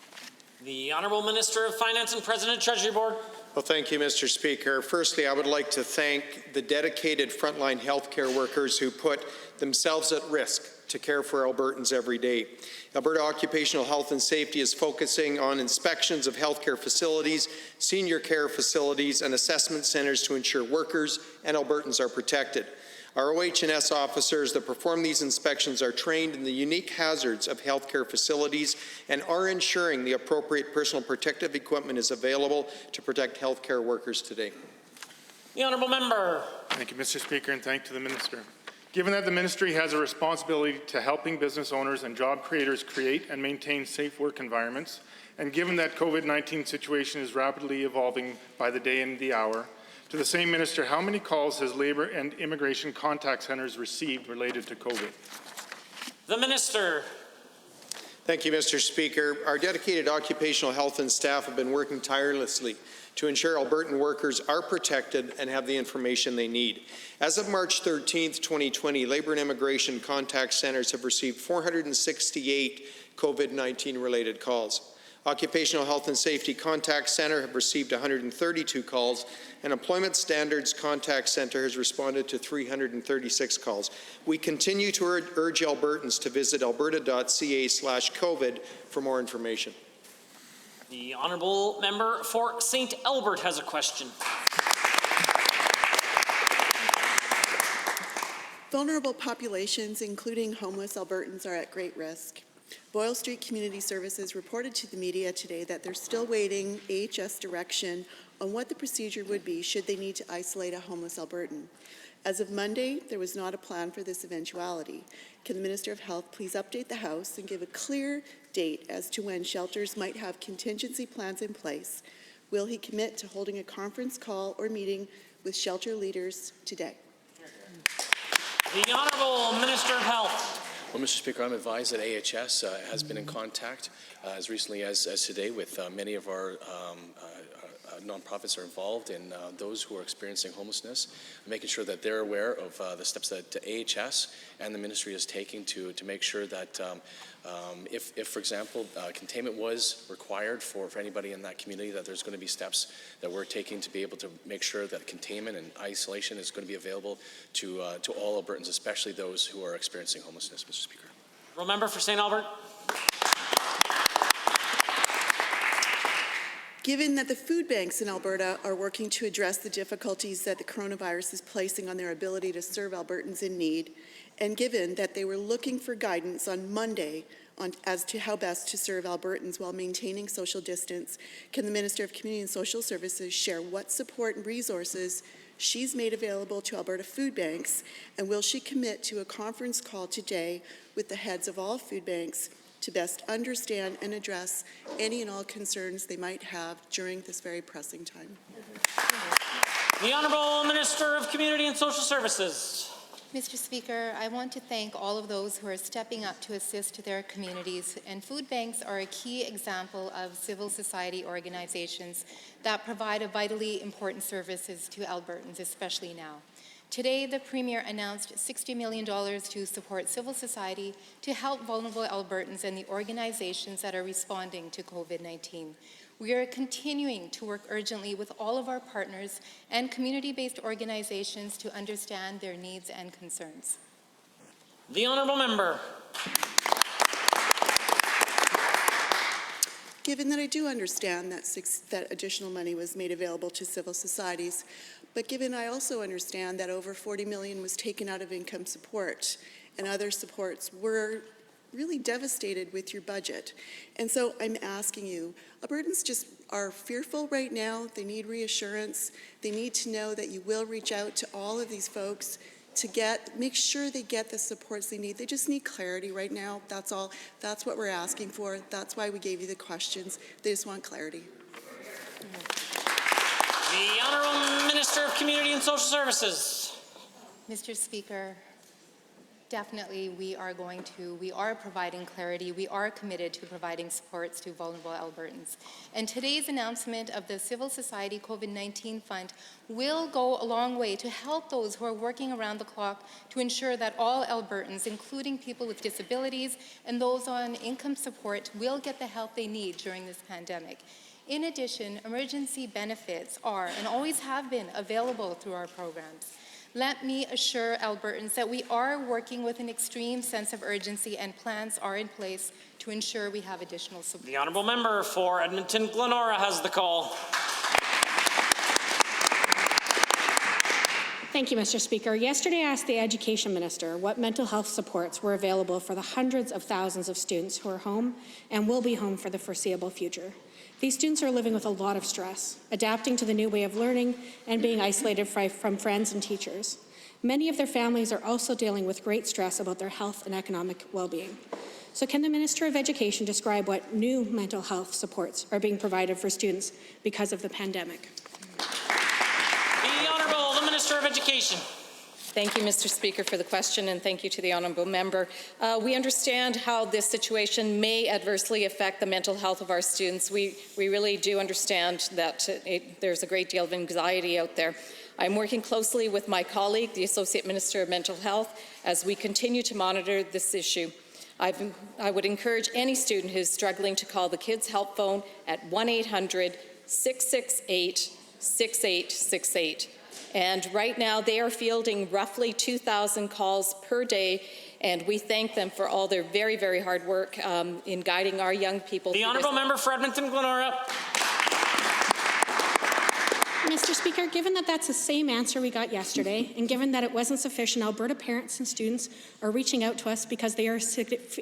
The Honourable Minister of Finance and President of Treasury Board. Well, thank you, Mr. Speaker. Firstly, I would like to thank the dedicated frontline healthcare workers who put themselves at risk to care for Albertans every day. Alberta Occupational Health and Safety is focusing on inspections of healthcare facilities, senior care facilities, and assessment centres to ensure workers and Albertans are protected. Our OH&S officers that perform these inspections are trained in the unique hazards of healthcare facilities and are ensuring the appropriate personal protective equipment is available to protect healthcare workers today. The honourable member. Thank you, Mr. Speaker, and thank you to the Minister. Given that the Ministry has a responsibility to helping business owners and job creators create and maintain safe work environments, and given that COVID-19 situation is rapidly evolving by the day and the hour, to the same Minister, how many calls has Labour and Immigration Contact Centres received related to COVID? The Minister. Thank you, Mr. Speaker. Our dedicated occupational health and staff have been working tirelessly to ensure Albertan workers are protected and have the information they need. As of March 13, 2020, Labour and Immigration Contact Centres have received 468 COVID-19 related calls. Occupational Health and Safety Contact Centre have received 132 calls, and Employment Standards Contact Centre has responded to 336 calls. We continue to urge Albertans to visit alberta.ca/COVID for more information. The honourable member for St. Albert has a question. Vulnerable populations, including homeless Albertans, are at great risk. Boyle Street Community Services reported to the media today that they're still waiting AHS direction on what the procedure would be should they need to isolate a homeless Albertan. As of Monday, there was not a plan for this eventuality. Can the Minister of Health please update the House and give a clear date as to when shelters might have contingency plans in place? Will he commit to holding a conference call or meeting with shelter leaders today? The Honourable Minister of Health. Well, Mr. Speaker, I'm advised that AHS has been in contact as recently as today with many of our nonprofits are involved in those who are experiencing homelessness, making sure that they're aware of the steps that AHS and the Ministry is taking to make sure that if, for example, containment was required for anybody in that community, that there's going to be steps that we're taking to be able to make sure that containment and isolation is going to be available to all Albertans, especially those who are experiencing homelessness, Mr. Speaker. Member for St. Albert. Given that the food banks in Alberta are working to address the difficulties that the coronavirus is placing on their ability to serve Albertans in need, and given that they were looking for guidance on Monday as to how best to serve Albertans while maintaining social distance, can the Minister of Community and Social Services share what support and resources she's made available to Alberta food banks, and will she commit to a conference call today with the heads of all food banks to best understand and address any and all concerns they might have during this very pressing time? The Honourable Minister of Community and Social Services. Mr. Speaker, I want to thank all of those who are stepping up to assist their communities, and food banks are a key example of civil society organizations that provide a vitally important services to Albertans, especially now. Today, the Premier announced $60 million to support civil society to help vulnerable Albertans and the organizations that are responding to COVID-19. We are continuing to work urgently with all of our partners and community-based organizations to understand their needs and concerns. The Honourable Member. Given that I do understand that additional money was made available to civil societies, but given I also understand that over $40 million was taken out of income support and other supports were really devastated with your budget. And so I'm asking you, Albertans just are fearful right now. They need reassurance. They need to know that you will reach out to all of these folks to make sure they get the supports they need. They just need clarity right now. That's all. That's what we're asking for. That's why we gave you the questions. They just want clarity. The Honourable Minister of Community and Social Services. Mr. Speaker, definitely we are providing clarity. We are committed to providing supports to vulnerable Albertans. And today's announcement of the Civil Society COVID-19 Fund will go a long way to help those who are working around the clock to ensure that all Albertans, including people with disabilities and those on income support, will get the help they need during this pandemic. In addition, emergency benefits are and always have been available through our programs. let me assure Albertans that we are working with an extreme sense of urgency and plans are in place to ensure we have additional support. The honourable member for Edmonton Glenora has the call. Thank you, Mr. Speaker. Yesterday I asked the Education Minister what mental health supports were available for the hundreds of thousands of students who are home and will be home for the foreseeable future. These students are living with a lot of stress, adapting to the new way of learning and being isolated from friends and teachers. Many of their families are also dealing with great stress about their health and economic well-being. So can the Minister of Education describe what new mental health supports are being provided for students because of the pandemic? The Honourable, the Minister of Education. Thank you, Mr. Speaker, for the question, and thank you to the honourable member. We understand how this situation may adversely affect the mental health of our students. We really do understand that there's a great deal of anxiety out there. I'm working closely with my colleague, the Associate Minister of Mental Health, as we continue to monitor this issue. I would encourage any student who's struggling to call the Kids Help Phone at 1-800-668-6868. And right now, they are fielding roughly 2,000 calls per day, and we thank them for all their very, very hard work in guiding our young people. The honourable member for Edmonton Glenora. Mr. Speaker, given that that's the same answer we got yesterday, and given that it wasn't sufficient, Alberta parents and students are reaching out to us because they are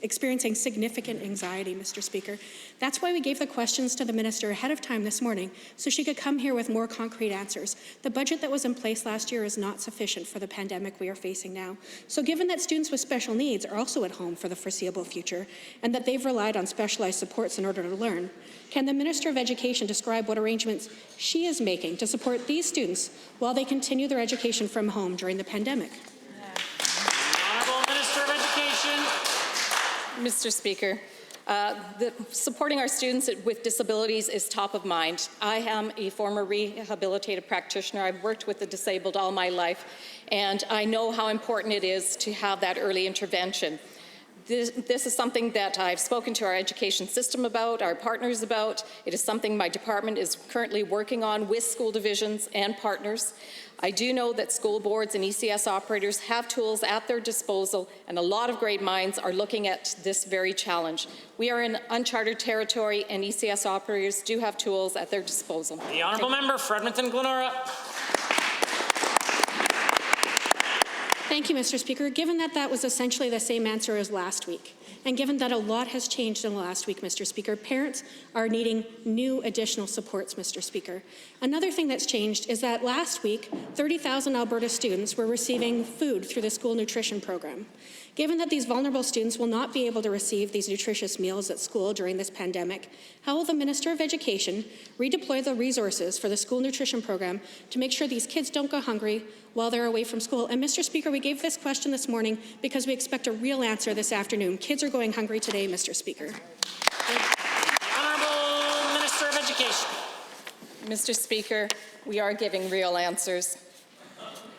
experiencing significant anxiety, Mr. Speaker. That's why we gave the questions to the minister ahead of time this morning, so she could come here with more concrete answers. The budget that was in place last year is not sufficient for the pandemic we are facing now. So given that students with special needs are also at home for the foreseeable future, and that they've relied on specialized supports in order to learn, can the Minister of Education describe what arrangements she is making to support these students while they continue their education from home during the pandemic? Honourable Minister of Education. Mr. Speaker, supporting our students with disabilities is top of mind. I am a former rehabilitative practitioner. I've worked with the disabled all my life, and I know how important it is to have that early intervention. This is something that I've spoken to our education system about, our partners about. It is something my department is currently working on with school divisions and partners. I do know that school boards and ECS operators have tools at their disposal, and a lot of great minds are looking at this very challenge. We are in uncharted territory, and ECS operators do have tools at their disposal. The honourable member for Edmonton Glenora. Thank you, Mr. Speaker. Given that that was essentially the same answer as last week, and given that a lot has changed in the last week, Mr. Speaker, parents are needing new additional supports, Mr. Speaker. Another thing that's changed is that last week, 30,000 Alberta students were receiving food through the school nutrition program. Given that these vulnerable students will not be able to receive these nutritious meals at school during this pandemic, how will the Minister of Education redeploy the resources for the school nutrition program to make sure these kids don't go hungry while they're away from school? And Mr. Speaker, we gave this question this morning because we expect a real answer this afternoon. Kids are going hungry today, Mr. Speaker. Honourable Minister of Education. Mr. Speaker, we are giving real answers.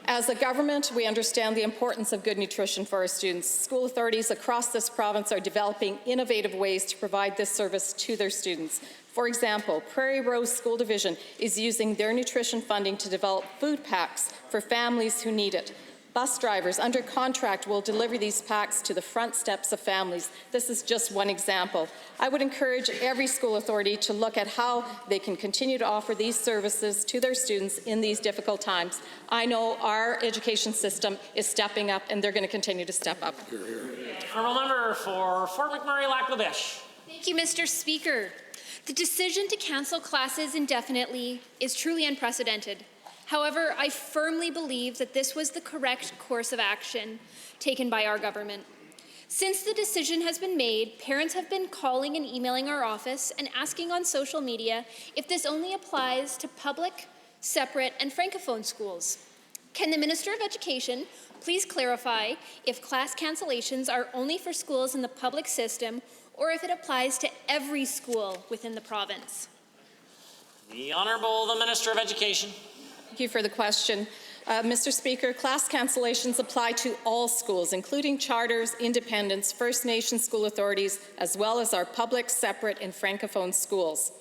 As a government, we understand the importance of good nutrition for our students. School authorities across this province are developing innovative ways to provide this service to their students. For example, Prairie Rose School Division is using their nutrition funding to develop food packs for families who need it. Bus drivers under contract will deliver these packs to the front steps of families. This is just one example. I would encourage every school authority to look at how they can continue to offer these services to their students in these difficult times. I know our education system is stepping up, and they're going to continue to step up. Honourable member for Fort McMurray-Lac-La-Biche. Thank you, Mr. Speaker. The decision to cancel classes indefinitely is truly unprecedented. However, I firmly believe that this was the correct course of action taken by our government. Since the decision has been made, parents have been calling and emailing our office and asking on social media if this only applies to public, separate, and francophone schools. Can the Minister of Education please clarify if class cancellations are only for schools in the public system or if it applies to every school within the province? The Honourable the Minister of Education. Thank you for the question. Mr. Speaker, class cancellations apply to all schools, including charters, independents, First Nations school authorities, as well as our public, separate, and francophone schools.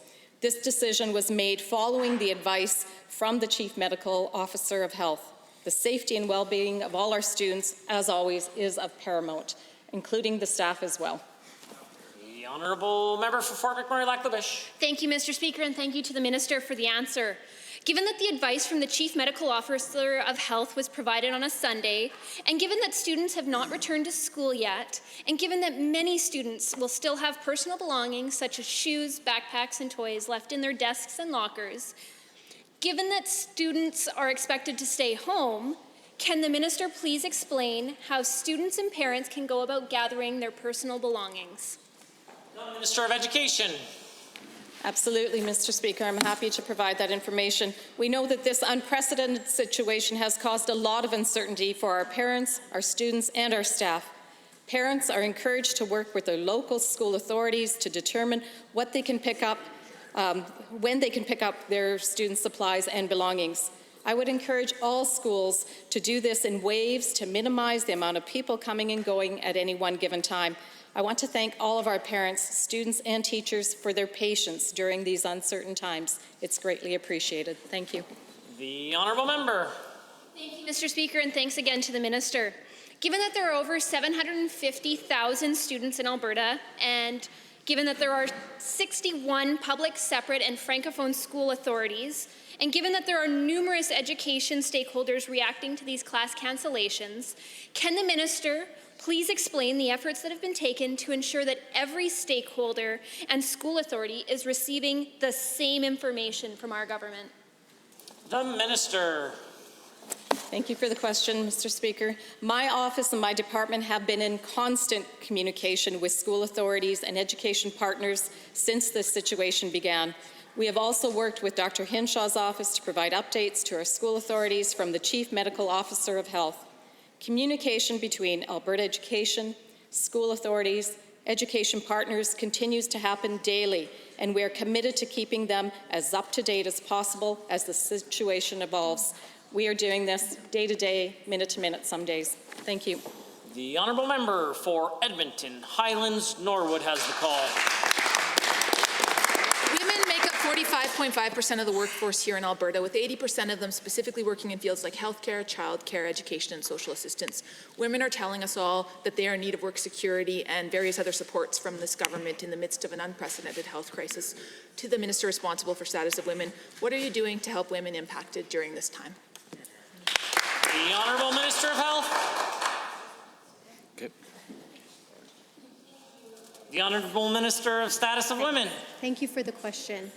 This decision was made following the advice from the Chief Medical Officer of Health. The safety and well-being of all our students, as always, is of paramount, including the staff as well. The honourable member for Fort McMurray-Lac-La-Biche. Thank you, Mr. Speaker, and thank you to the Minister for the answer. Given that the advice from the Chief Medical Officer of Health was provided on a Sunday, and given that students have not returned to school yet, and given that many students will still have personal belongings such as shoes, backpacks, and toys left in their desks and lockers, given that students are expected to stay home, can the Minister please explain how students and parents can go about gathering their personal belongings? The Minister of Education. Absolutely, Mr. Speaker. I'm happy to provide that information. We know that this unprecedented situation has caused a lot of uncertainty for our parents, our students, and our staff. Parents are encouraged to work with their local school authorities to determine what they can pick up, when they can pick up their students' supplies and belongings. I would encourage all schools to do this in waves to minimize the amount of people coming and going at any one given time. I want to thank all of our parents, students, and teachers for their patience during these uncertain times. It's greatly appreciated. Thank you. The honourable member. Thank you, Mr. Speaker, and thanks again to the Minister. Given that there are over 750,000 students in Alberta, and given that there are 61 public, separate, and francophone school authorities, and given that there are numerous education stakeholders reacting to these class cancellations, can the Minister please explain the efforts that have been taken to ensure that every stakeholder and school authority is receiving the same information from our government? The Minister. Thank you for the question, Mr. Speaker. My office and my department have been in constant communication with school authorities and education partners since this situation began. We have also worked with Dr. Hinshaw's office to provide updates to our school authorities from the Chief Medical Officer of Health. Communication between Alberta Education, school authorities, education partners continues to happen daily, and we are committed to keeping them as up-to-date as possible as the situation evolves. We are doing this day to day, minute to minute some days. Thank you. The honourable member for Edmonton, Highlands, Norwood has the call. Women make up 45.5% of the workforce here in Alberta, with 80% of them specifically working in fields like healthcare, childcare, education, and social assistance. Women are telling us all that they are in need of work security and various other supports from this government in the midst of an unprecedented health crisis. To the Minister responsible for status of women, what are you doing to help women impacted during this time? The Honourable Minister of Health. Okay. The Honourable Minister of Status of Women. Thank you for the question.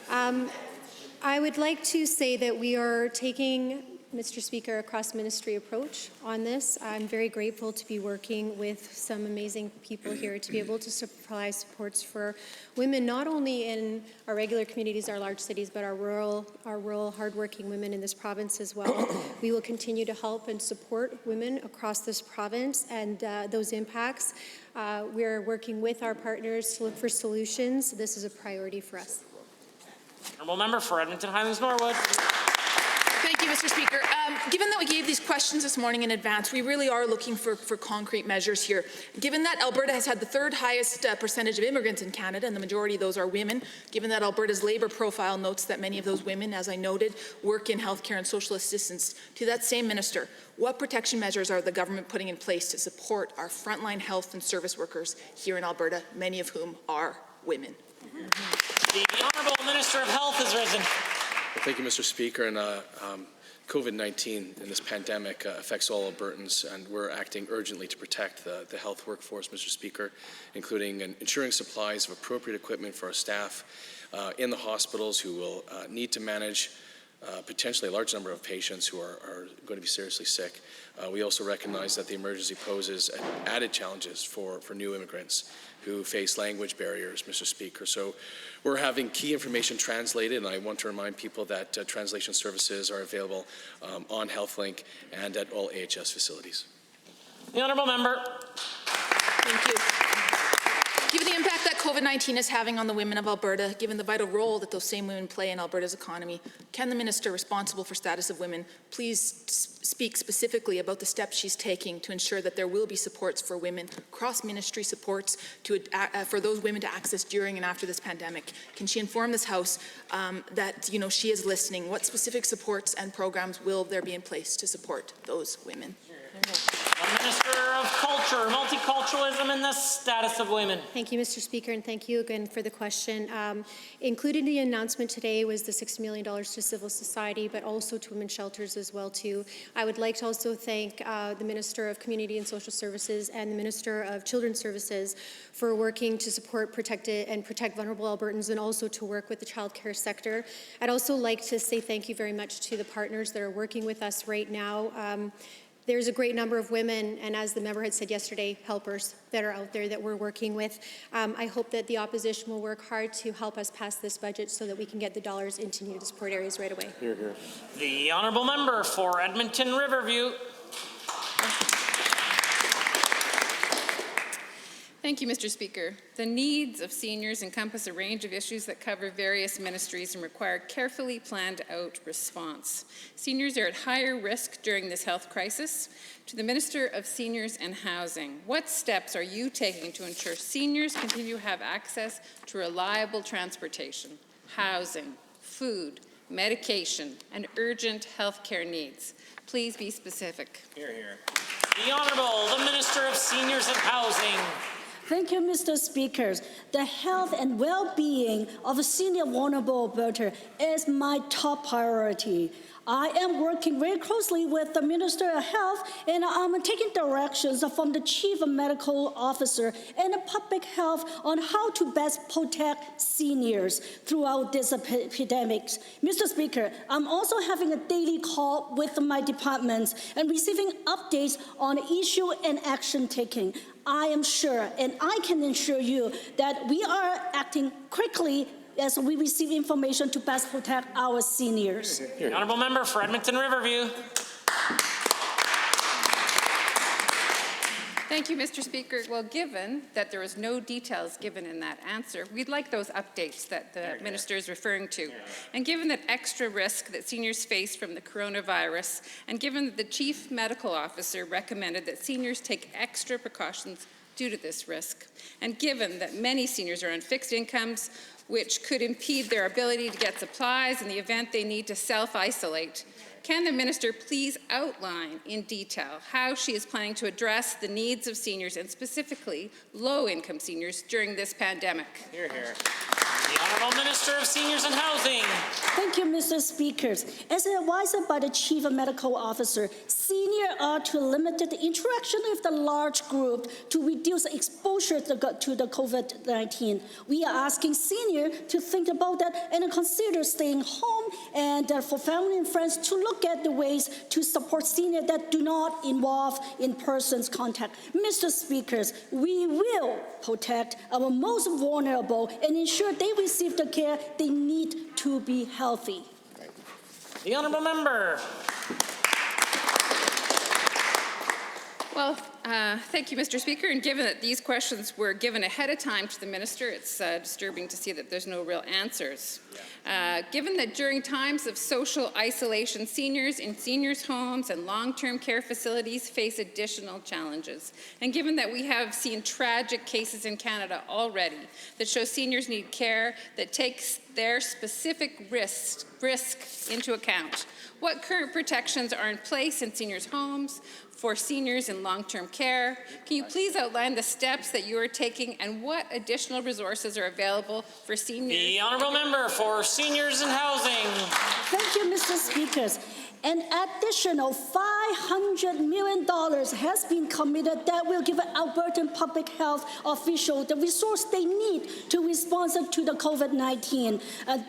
I would like to say that we are taking, Mr. Speaker, a cross-ministry approach on this. I'm very grateful to be working with some amazing people here to be able to supply supports for women, not only in our regular communities, our large cities, but our rural hardworking women in this province as well. We will continue to help and support women across this province and those impacts. We're working with our partners to look for solutions. This is a priority for us. Honourable member for Edmonton Highlands Norwood. Thank you, Mr. Speaker. Given that we gave these questions this morning in advance, we really are looking for concrete measures here. Given that Alberta has had the third highest percentage of immigrants in Canada, and the majority of those are women, given that Alberta's labour profile notes that many of those women, as I noted, work in healthcare and social assistance, to that same minister, what protection measures are the government putting in place to support our frontline health and service workers here in Alberta, many of whom are women? The Honourable Minister of Health has risen. Well, thank you, Mr. Speaker. And COVID-19 and this pandemic affects all Albertans, and we're acting urgently to protect the health workforce, Mr. Speaker, including ensuring supplies of appropriate equipment for our staff in the hospitals who will need to manage potentially a large number of patients who are going to be seriously sick. We also recognize that the emergency poses added challenges for new immigrants who face language barriers, Mr. Speaker. So we're having key information translated, and I want to remind people that translation services are available on HealthLink and at all AHS facilities. The Honourable Member. Thank you. Given the impact that COVID-19 is having on the women of Alberta, given the vital role that those same women play in Alberta's economy, can the minister responsible for status of women please speak specifically about the steps she's taking to ensure that there will be supports for women, cross-ministry supports for those women to access during and after this pandemic? Can she inform this House that she is listening? What specific supports and programs will there be in place to support those women? The Minister of Culture, Multiculturalism and the Status of Women. Thank you, Mr. Speaker, and thank you again for the question. Included in the announcement today was the $6 million to civil society, but also to women's shelters as well, too. I would like to also thank the Minister of Community and Social Services and the Minister of Children's Services for working to support, protect vulnerable Albertans, and also to work with the childcare sector. I'd also like to say thank you very much to the partners that are working with us right now. There's a great number of women, and as the member had said yesterday, helpers that are out there that we're working with. I hope that the opposition will work hard to help us pass this budget so that we can get the dollars into needed support areas right away. Hear, hear. The honourable member for Edmonton Riverview. Thank you, Mr. Speaker. The needs of seniors encompass a range of issues that cover various ministries and require carefully planned out response. Seniors are at higher risk during this health crisis. To the Minister of Seniors and Housing, what steps are you taking to ensure seniors continue to have access to reliable transportation, housing, food, medication, and urgent health care needs? Please be specific. Hear, hear. The Honourable, the Minister of Seniors and Housing. Thank you, Mr. Speaker. The health and well-being of a senior vulnerable Alberta is my top priority. I am working very closely with the Minister of Health, and I'm taking directions from the Chief Medical Officer and the Public Health on how to best protect seniors throughout this epidemic. Mr. Speaker, I'm also having a daily call with my departments and receiving updates on issue and action taking. I am sure, and I can assure you, that we are acting quickly as we receive information to best protect our seniors. The honourable member for Edmonton Riverview. Thank you, Mr. Speaker. Well, given that there was no details given in that answer, we'd like those updates that the minister is referring to. And given that extra risk that seniors face from the coronavirus, and given that the Chief Medical Officer recommended that seniors take extra precautions due to this risk, and given that many seniors are on fixed incomes, which could impede their ability to get supplies in the event they need to self-isolate, can the minister please outline in detail how she is planning to address the needs of seniors, and specifically low-income seniors, during this pandemic? Hear, hear. The Honourable Minister of Seniors and Housing. Thank you, Mr. Speaker. As advised by the Chief Medical Officer, seniors are to limit the interaction with the large group to reduce exposure to the COVID-19. We are asking seniors to think about that and consider staying home, and for family and friends to look at the ways to support seniors that do not involve in-person contact. Mr. Speaker, we will protect our most vulnerable and ensure they receive the care they need to be healthy. The honourable member. Well, thank you, Mr. Speaker. And given that these questions were given ahead of time to the minister, it's disturbing to see that there's no real answers. Given that during times of social isolation, seniors in seniors' homes and long-term care facilities face additional challenges, and given that we have seen tragic cases in Canada already that show seniors need care that takes their specific risk into account, what current protections are in place in seniors' homes for seniors in long-term care? Can you please outline the steps that you are taking and what additional resources are available for seniors? The honourable member for Seniors and Housing. Thank you, Mr. Speaker. An additional $500 million has been committed that will give Albertan public health officials the resource they need to respond to the COVID-19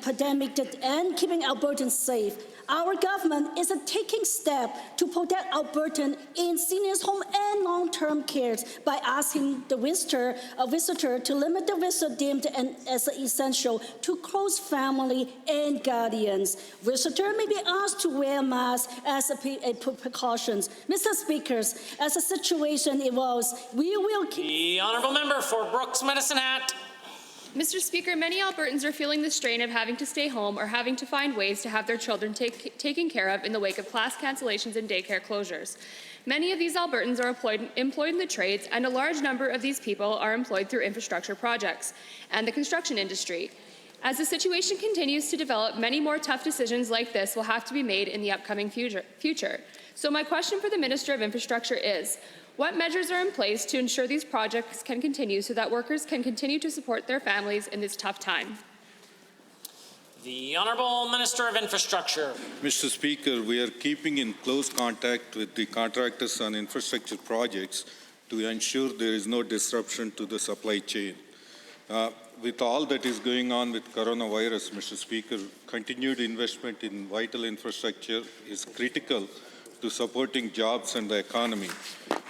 pandemic and keeping Albertans safe. Our government is taking steps to protect Albertans in seniors' home and long-term care by asking the visitor to limit the visit deemed as essential to close family and guardians. Visitors may be asked to wear masks as a precaution. Mr. Speaker, as the situation evolves, we will keep... The honourable member for Brooks Medicine Hat. Mr. Speaker, many Albertans are feeling the strain of having to stay home or having to find ways to have their children taken care of in the wake of class cancellations and daycare closures. Many of these Albertans are employed in the trades, and a large number of these people are employed through infrastructure projects and the construction industry. As the situation continues to develop, many more tough decisions like this will have to be made in the upcoming future. So my question for the Minister of Infrastructure is, what measures are in place to ensure these projects can continue so that workers can continue to support their families in this tough time? The Honourable Minister of Infrastructure. Mr. Speaker, we are keeping in close contact with the contractors on infrastructure projects to ensure there is no disruption to the supply chain. With all that is going on with coronavirus, Mr. Speaker, continued investment in vital infrastructure is critical to supporting jobs and the economy.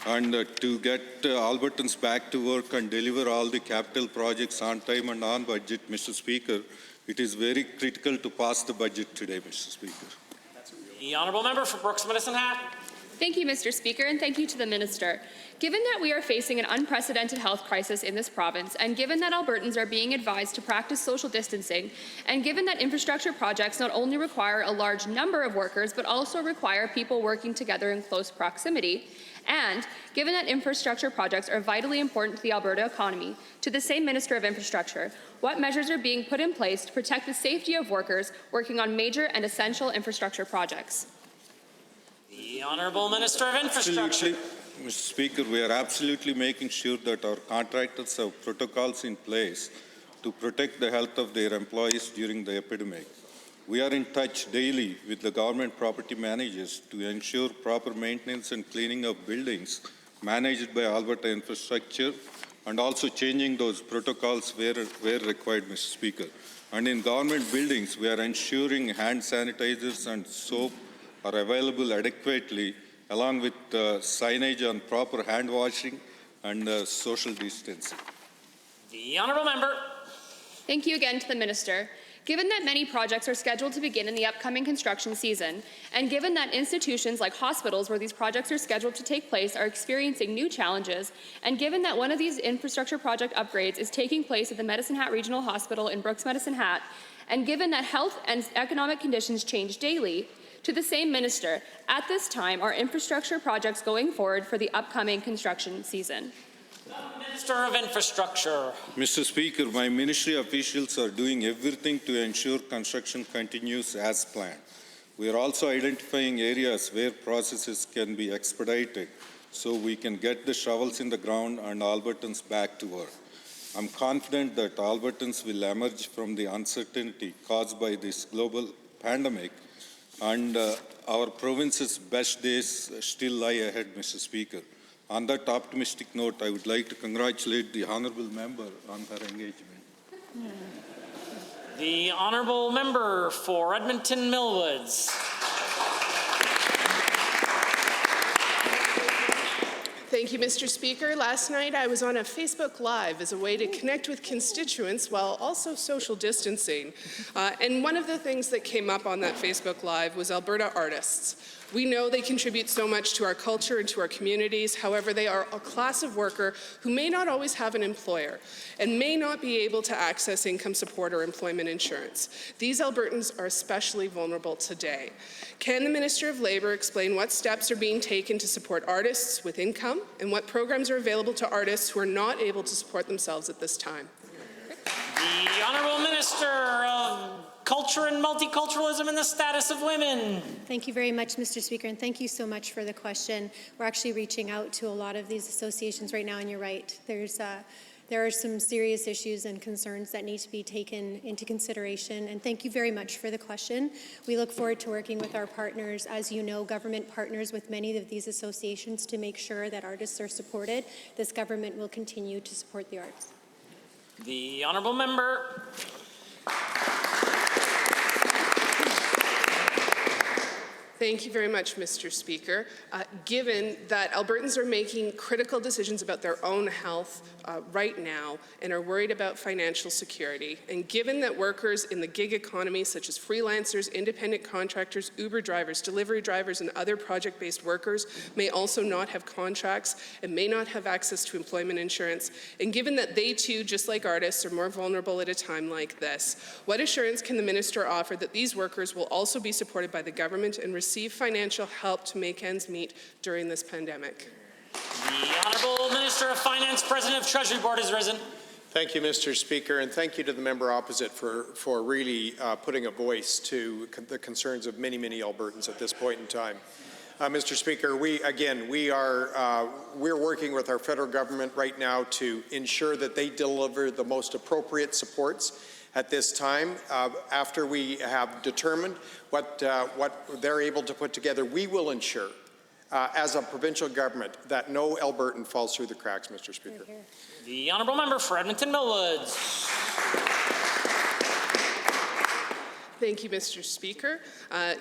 And to get Albertans back to work and deliver all the capital projects on time and on budget, Mr. Speaker, it is very critical to pass the budget today, Mr. Speaker. The Honourable Member for Brooks Medicine Hat. Thank you, Mr. Speaker, and thank you to the Minister. Given that we are facing an unprecedented health crisis in this province, and given that Albertans are being advised to practice social distancing, and given that infrastructure projects not only require a large number of workers, but also require people working together in close proximity, and given that infrastructure projects are vitally important to the Alberta economy, to the same Minister of Infrastructure, what measures are being put in place to protect the safety of workers working on major and essential infrastructure projects? The Honourable Minister of Infrastructure. Mr. Speaker, we are absolutely making sure that our contractors have protocols in place to protect the health of their employees during the epidemic. We are in touch daily with the government property managers to ensure proper maintenance and cleaning of buildings managed by Alberta Infrastructure, and also changing those protocols where required, Mr. Speaker. And in government buildings, we are ensuring hand sanitizers and soap are available adequately, along with signage on proper hand washing and social distancing. The Honourable Member. Thank you again to the Minister. Given that many projects are scheduled to begin in the upcoming construction season, and given that institutions like hospitals where these projects are scheduled to take place are experiencing new challenges, and given that one of these infrastructure project upgrades is taking place at the Medicine Hat Regional Hospital in Brooks Medicine Hat, and given that health and economic conditions change daily, to the same Minister, at this time, are infrastructure projects going forward for the upcoming construction season? Minister of Infrastructure. Mr. Speaker, my ministry officials are doing everything to ensure construction continues as planned. We are also identifying areas where processes can be expedited so we can get the shovels in the ground and Albertans back to work. I'm confident that Albertans will emerge from the uncertainty caused by this global pandemic, and our province's best days still lie ahead, Mr. Speaker. On that optimistic note, I would like to congratulate the Honourable Member on her engagement. The Honourable Member for Edmonton Millwoods. Thank you, Mr. Speaker. Last night I was on a Facebook Live as a way to connect with constituents while also social distancing. And one of the things that came up on that Facebook Live was Alberta artists. We know they contribute so much to our culture and to our communities. However, they are a class of worker who may not always have an employer and may not be able to access income support or employment insurance. These Albertans are especially vulnerable today. Can the Minister of Labour explain what steps are being taken to support artists with income and what programs are available to artists who are not able to support themselves at this time? The Honourable Minister of Culture and Multiculturalism and the Status of Women. Thank you very much, Mr. Speaker, and thank you so much for the question. We're actually reaching out to a lot of these associations right now, and you're right. There are some serious issues and concerns that need to be taken into consideration, and thank you very much for the question. We look forward to working with our partners. As you know, government partners with many of these associations to make sure that artists are supported. This government will continue to support the arts. The Honourable Member. Thank you very much, Mr. Speaker. Given that Albertans are making critical decisions about their own health right now and are worried about financial security, and given that workers in the gig economy, such as freelancers, independent contractors, Uber drivers, delivery drivers, and other project-based workers may also not have contracts and may not have access to employment insurance, and given that they too, just like artists, are more vulnerable at a time like this, what assurance can the minister offer that these workers will also be supported by the government and receive financial help to make ends meet during this pandemic? The Honourable Minister of Finance, President of Treasury Board, has risen. Thank you, Mr. Speaker, and thank you to the member opposite for really putting a voice to the concerns of many, many Albertans at this point in time. Mr. Speaker, we're working with our federal government right now to ensure that they deliver the most appropriate supports at this time. After we have determined what they're able to put together, we will ensure, as a provincial government, that no Albertan falls through the cracks, Mr. Speaker. The Honourable Member for Edmonton Millwoods. Thank you, Mr. Speaker.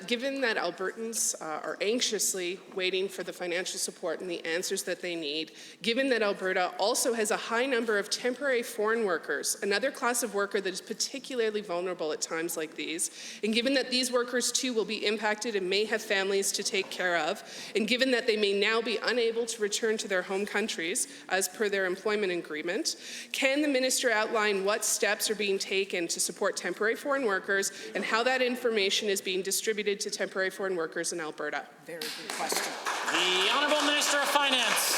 Given that Albertans are anxiously waiting for the financial support and the answers that they need, given that Alberta also has a high number of temporary foreign workers, another class of worker that is particularly vulnerable at times like these, and given that these workers too will be impacted and may have families to take care of, and given that they may now be unable to return to their home countries as per their employment agreement, can the minister outline what steps are being taken to support temporary foreign workers and how that information is being distributed to temporary foreign workers in Alberta? Very good question. The Honourable Minister of Finance.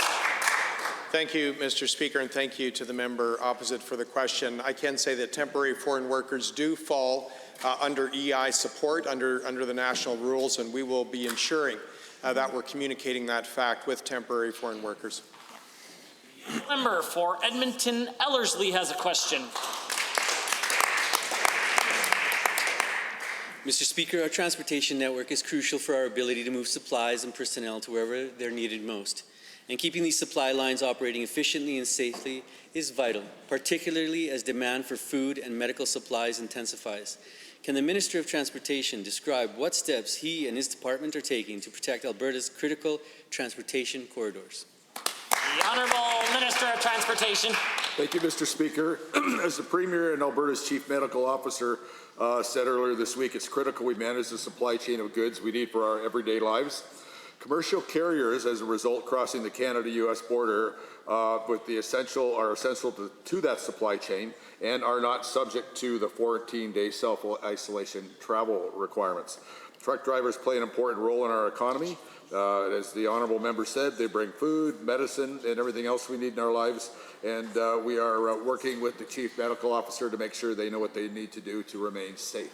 Thank you, Mr. Speaker, and thank you to the member opposite for the question. I can say that temporary foreign workers do fall under EI support, under the national rules, and we will be ensuring that we're communicating that fact with temporary foreign workers. Member for Edmonton Ellerslie has a question. Mr. Speaker, our transportation network is crucial for our ability to move supplies and personnel to wherever they're needed most. And keeping these supply lines operating efficiently and safely is vital, particularly as demand for food and medical supplies intensifies. Can the Minister of Transportation describe what steps he and his department are taking to protect Alberta's critical transportation corridors? The Honourable Minister of Transportation. Thank you, Mr. Speaker. As the Premier and Alberta's Chief Medical Officer said earlier this week, it's critical we manage the supply chain of goods we need for our everyday lives. Commercial carriers, as a result, crossing the Canada-U.S. border are essential to that supply chain and are not subject to the 14-day self-isolation travel requirements. Truck drivers play an important role in our economy. As the honourable member said, they bring food, medicine, and everything else we need in our lives. And we are working with the Chief Medical Officer to make sure they know what they need to do to remain safe.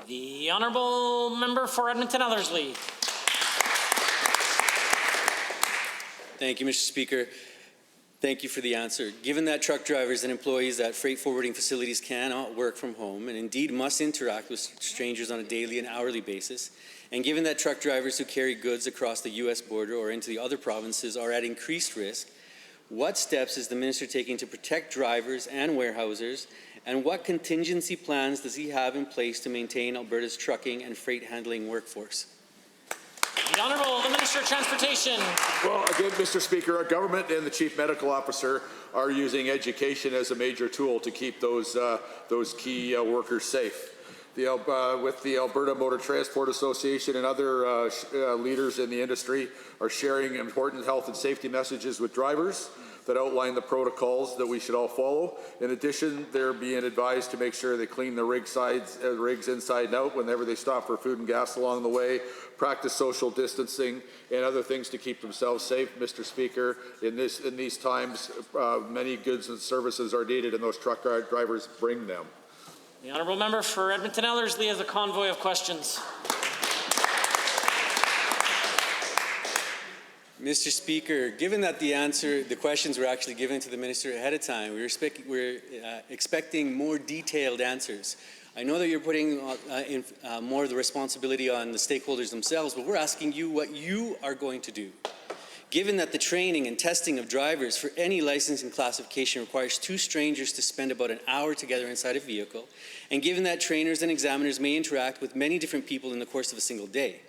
The Honourable Member for Edmonton Ellerslie. Thank you, Mr. Speaker. Thank you for the answer. Given that truck drivers and employees at freight forwarding facilities cannot work from home and indeed must interact with strangers on a daily and hourly basis, and given that truck drivers who carry goods across the U.S. border or into the other provinces are at increased risk, what steps is the Minister taking to protect drivers and warehousers, and what contingency plans does he have in place to maintain Alberta's trucking and freight handling workforce? The Honourable Minister of Transportation. Well, again, Mr. Speaker, our government and the Chief Medical Officer are using education as a major tool to keep those key workers safe. With the Alberta Motor Transport Association and other leaders in the industry are sharing important health and safety messages with drivers that outline the protocols that we should all follow. In addition, they're being advised to make sure they clean the rigs inside and out whenever they stop for food and gas along the way, practice social distancing, and other things to keep themselves safe. Mr. Speaker, in these times, many goods and services are needed, and those truck drivers bring them. The Honourable Member for Edmonton Ellerslie has a convoy of questions. Mr. Speaker, given that the questions were actually given to the Minister ahead of time, we're expecting more detailed answers. I know that you're putting more of the responsibility on the stakeholders themselves, but we're asking you what you are going to do. Given that the training and testing of drivers for any licensing classification requires two strangers to spend about an hour together inside a vehicle, and given that trainers and examiners may interact with many different people in the course of a single day,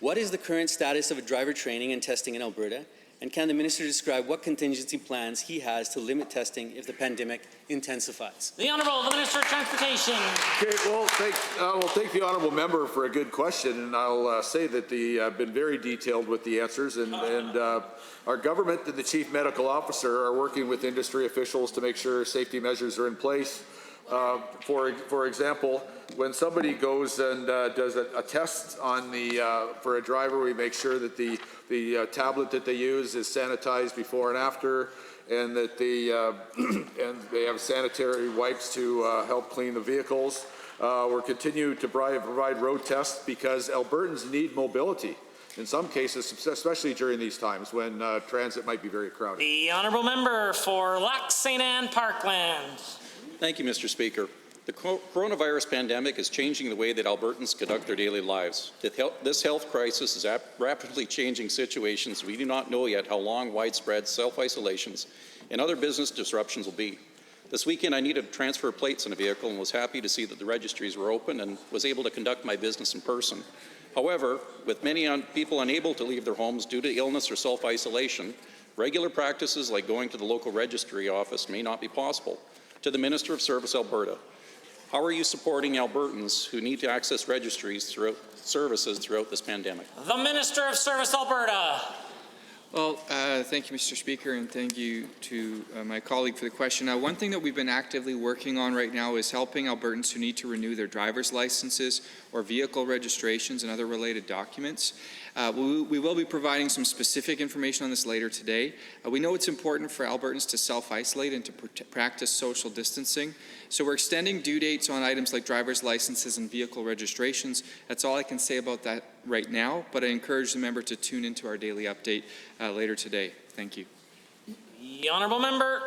What is the current status of driver training and testing in Alberta? And can the minister describe what contingency plans he has to limit testing if the pandemic intensifies? The Honourable the Minister of Transportation. Okay, well, thank the honourable member for a good question, and I'll say that I've been very detailed with the answers, and our government and the Chief Medical Officer are working with industry officials to make sure safety measures are in place. For example, when somebody goes and does a test on for a driver, we make sure that the tablet that they use is sanitized before and after, and that they have sanitary wipes to help clean the vehicles. We're continuing to provide road tests because Albertans need mobility. In some cases, especially during these times when transit might be very crowded. The Honourable Member for Lac St. Anne Parkland. Thank you, Mr. Speaker. The coronavirus pandemic is changing the way that Albertans conduct their daily lives. This health crisis is rapidly changing situations. We do not know yet how long widespread self-isolations and other business disruptions will be. This weekend, I needed to transfer plates in a vehicle and was happy to see that the registries were open and was able to conduct my business in person. However, with many people unable to leave their homes due to illness or self-isolation, regular practices like going to the local registry office may not be possible. To the Minister of Service Alberta, how are you supporting Albertans who need to access registries services throughout this pandemic? The Minister of Service Alberta. Well, thank you, Mr. Speaker, and thank you to my colleague for the question. One thing that we've been actively working on right now is helping Albertans who need to renew their driver's licenses or vehicle registrations and other related documents. We will be providing some specific information on this later today. We know it's important for Albertans to self-isolate and to practice social distancing. So we're extending due dates on items like driver's licenses and vehicle registrations. That's all I can say about that right now, but I encourage the member to tune into our daily update later today. Thank you. The Honourable Member.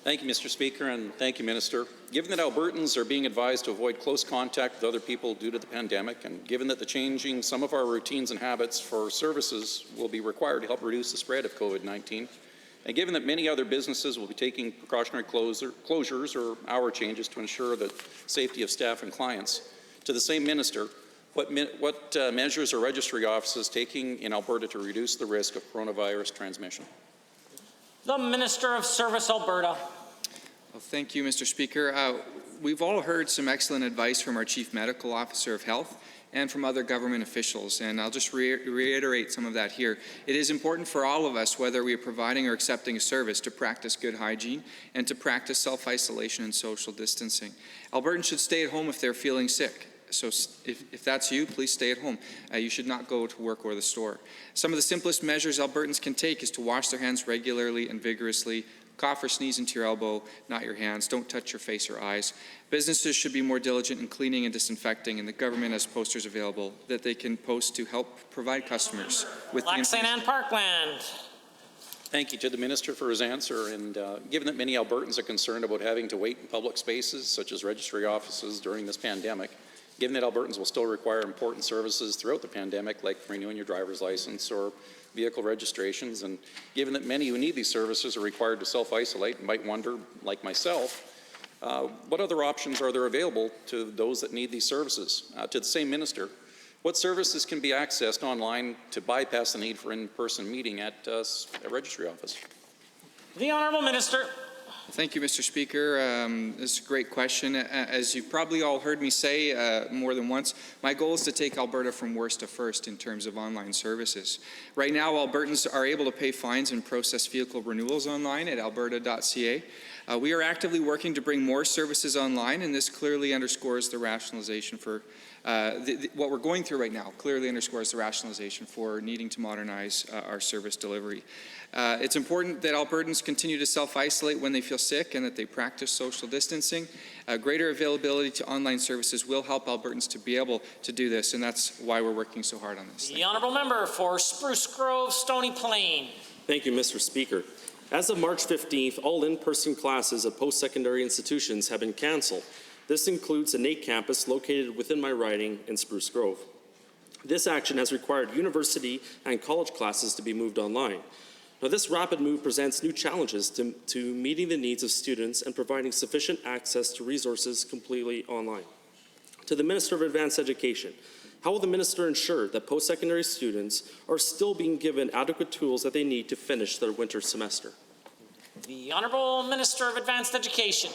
Thank you, Mr. Speaker, and thank you, Minister. Given that Albertans are being advised to avoid close contact with other people due to the pandemic, and given that the changing some of our routines and habits for services will be required to help reduce the spread of COVID-19, and given that many other businesses will be taking precautionary closures or hour changes to ensure the safety of staff and clients, to the same Minister, what measures are registry offices taking in Alberta to reduce the risk of coronavirus transmission? The Minister of Service Alberta. Well, thank you, Mr. Speaker. We've all heard some excellent advice from our Chief Medical Officer of Health and from other government officials, and I'll just reiterate some of that here. It is important for all of us, whether we are providing or accepting a service, to practice good hygiene and to practice self-isolation and social distancing. Albertans should stay at home if they're feeling sick. So if that's you, please stay at home. You should not go to work or the store. Some of the simplest measures Albertans can take is to wash their hands regularly and vigorously. Cough or sneeze into your elbow, not your hands. Don't touch your face or eyes. Businesses should be more diligent in cleaning and disinfecting, and the government has posters available that they can post to help provide customers with Lac St. Anne Parkland. Thank you to the Minister for his answer. And given that many Albertans are concerned about having to wait in public spaces, such as registry offices, during this pandemic, given that Albertans will still require important services throughout the pandemic, like renewing your driver's license or vehicle registrations, and given that many who need these services are required to self-isolate and might wonder, like myself, what other options are there available to those that need these services? To the same Minister, what services can be accessed online to bypass the need for in-person meeting at a registry office? The Honourable Minister. Thank you, Mr. Speaker. This is a great question. As you've probably all heard me say more than once, my goal is to take Alberta from worst to first in terms of online services. Right now, Albertans are able to pay fines and process vehicle renewals online at alberta.ca. We are actively working to bring more services online, and this clearly underscores the rationalization for what we're going through right now, clearly underscores the rationalization for needing to modernize our service delivery. It's important that Albertans continue to self-isolate when they feel sick and that they practice social distancing. Greater availability to online services will help Albertans to be able to do this, and that's why we're working so hard on this. The Honourable Member for Spruce Grove, Stony Plain. Thank you, Mr. Speaker. As of March 15th, all in-person classes at post-secondary institutions have been cancelled. This includes the NAIT campus located within my riding in Spruce Grove. This action has required university and college classes to be moved online. Now, this rapid move presents new challenges to meeting the needs of students and providing sufficient access to resources completely online. To the Minister of Advanced Education, How will the minister ensure that post-secondary students are still being given adequate tools that they need to finish their winter semester? The Honourable Minister of Advanced Education.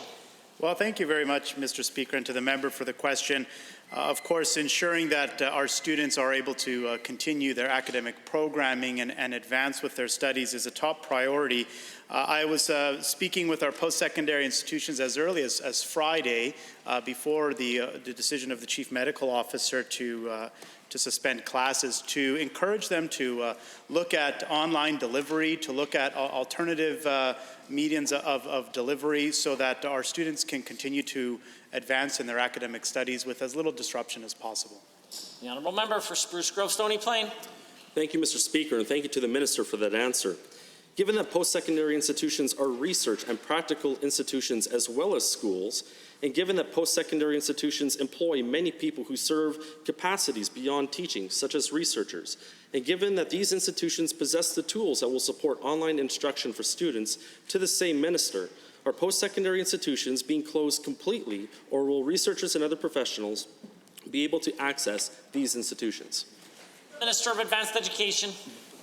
Well, thank you very much, Mr. Speaker, and to the member for the question. Of course, ensuring that our students are able to continue their academic programming and advance with their studies is a top priority. I was speaking with our post-secondary institutions as early as Friday before the decision of the Chief Medical Officer to suspend classes, to encourage them to look at online delivery, to look at alternative mediums of delivery so that our students can continue to advance in their academic studies with as little disruption as possible. The Honourable Member for Spruce Grove Stony Plain. Thank you, Mr. Speaker, and thank you to the Minister for that answer. Given that post-secondary institutions are research and practical institutions as well as schools, and given that post-secondary institutions employ many people who serve capacities beyond teaching, such as researchers, and given that these institutions possess the tools that will support online instruction for students, to the same minister, are post-secondary institutions being closed completely, or will researchers and other professionals be able to access these institutions? Minister of Advanced Education.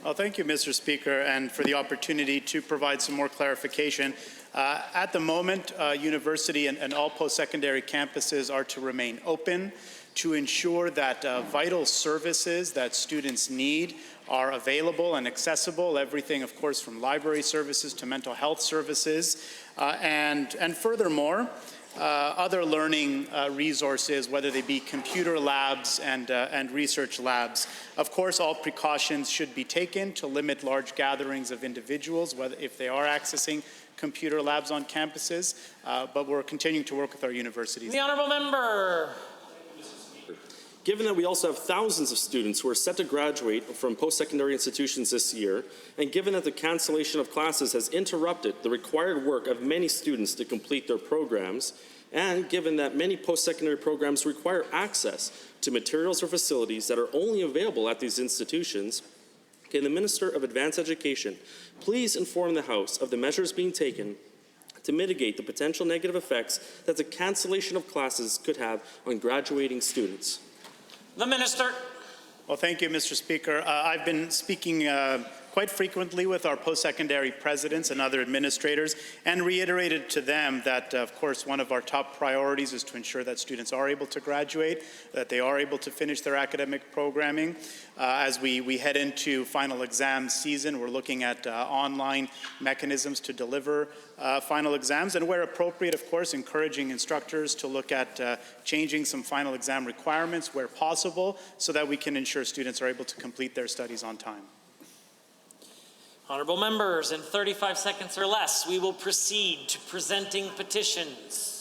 Well, thank you, Mr. Speaker, and for the opportunity to provide some more clarification. At the moment, university and all post-secondary campuses are to remain open to ensure that vital services that students need are available and accessible, everything, of course, from library services to mental health services, and furthermore, other learning resources, whether they be computer labs and research labs. Of course, all precautions should be taken to limit large gatherings of individuals, whether if they are accessing computer labs on campuses, but we're continuing to work with our universities. The Honourable Member. Given that we also have thousands of students who are set to graduate from post-secondary institutions this year, and given that the cancellation of classes has interrupted the required work of many students to complete their programs, and given that many post-secondary programs require access to materials or facilities that are only available at these institutions, can the Minister of Advanced Education please inform the House of the measures being taken to mitigate the potential negative effects that the cancellation of classes could have on graduating students? The Minister. Well, thank you, Mr. Speaker. I've been speaking quite frequently with our post-secondary presidents and other administrators and reiterated to them that, of course, one of our top priorities is to ensure that students are able to graduate, that they are able to finish their academic programming. As we head into final exam season, we're looking at online mechanisms to deliver final exams, and where appropriate, of course, encouraging instructors to look at changing some final exam requirements where possible so that we can ensure students are able to complete their studies on time. Honourable Members, in 35 seconds or less, we will proceed to presenting petitions.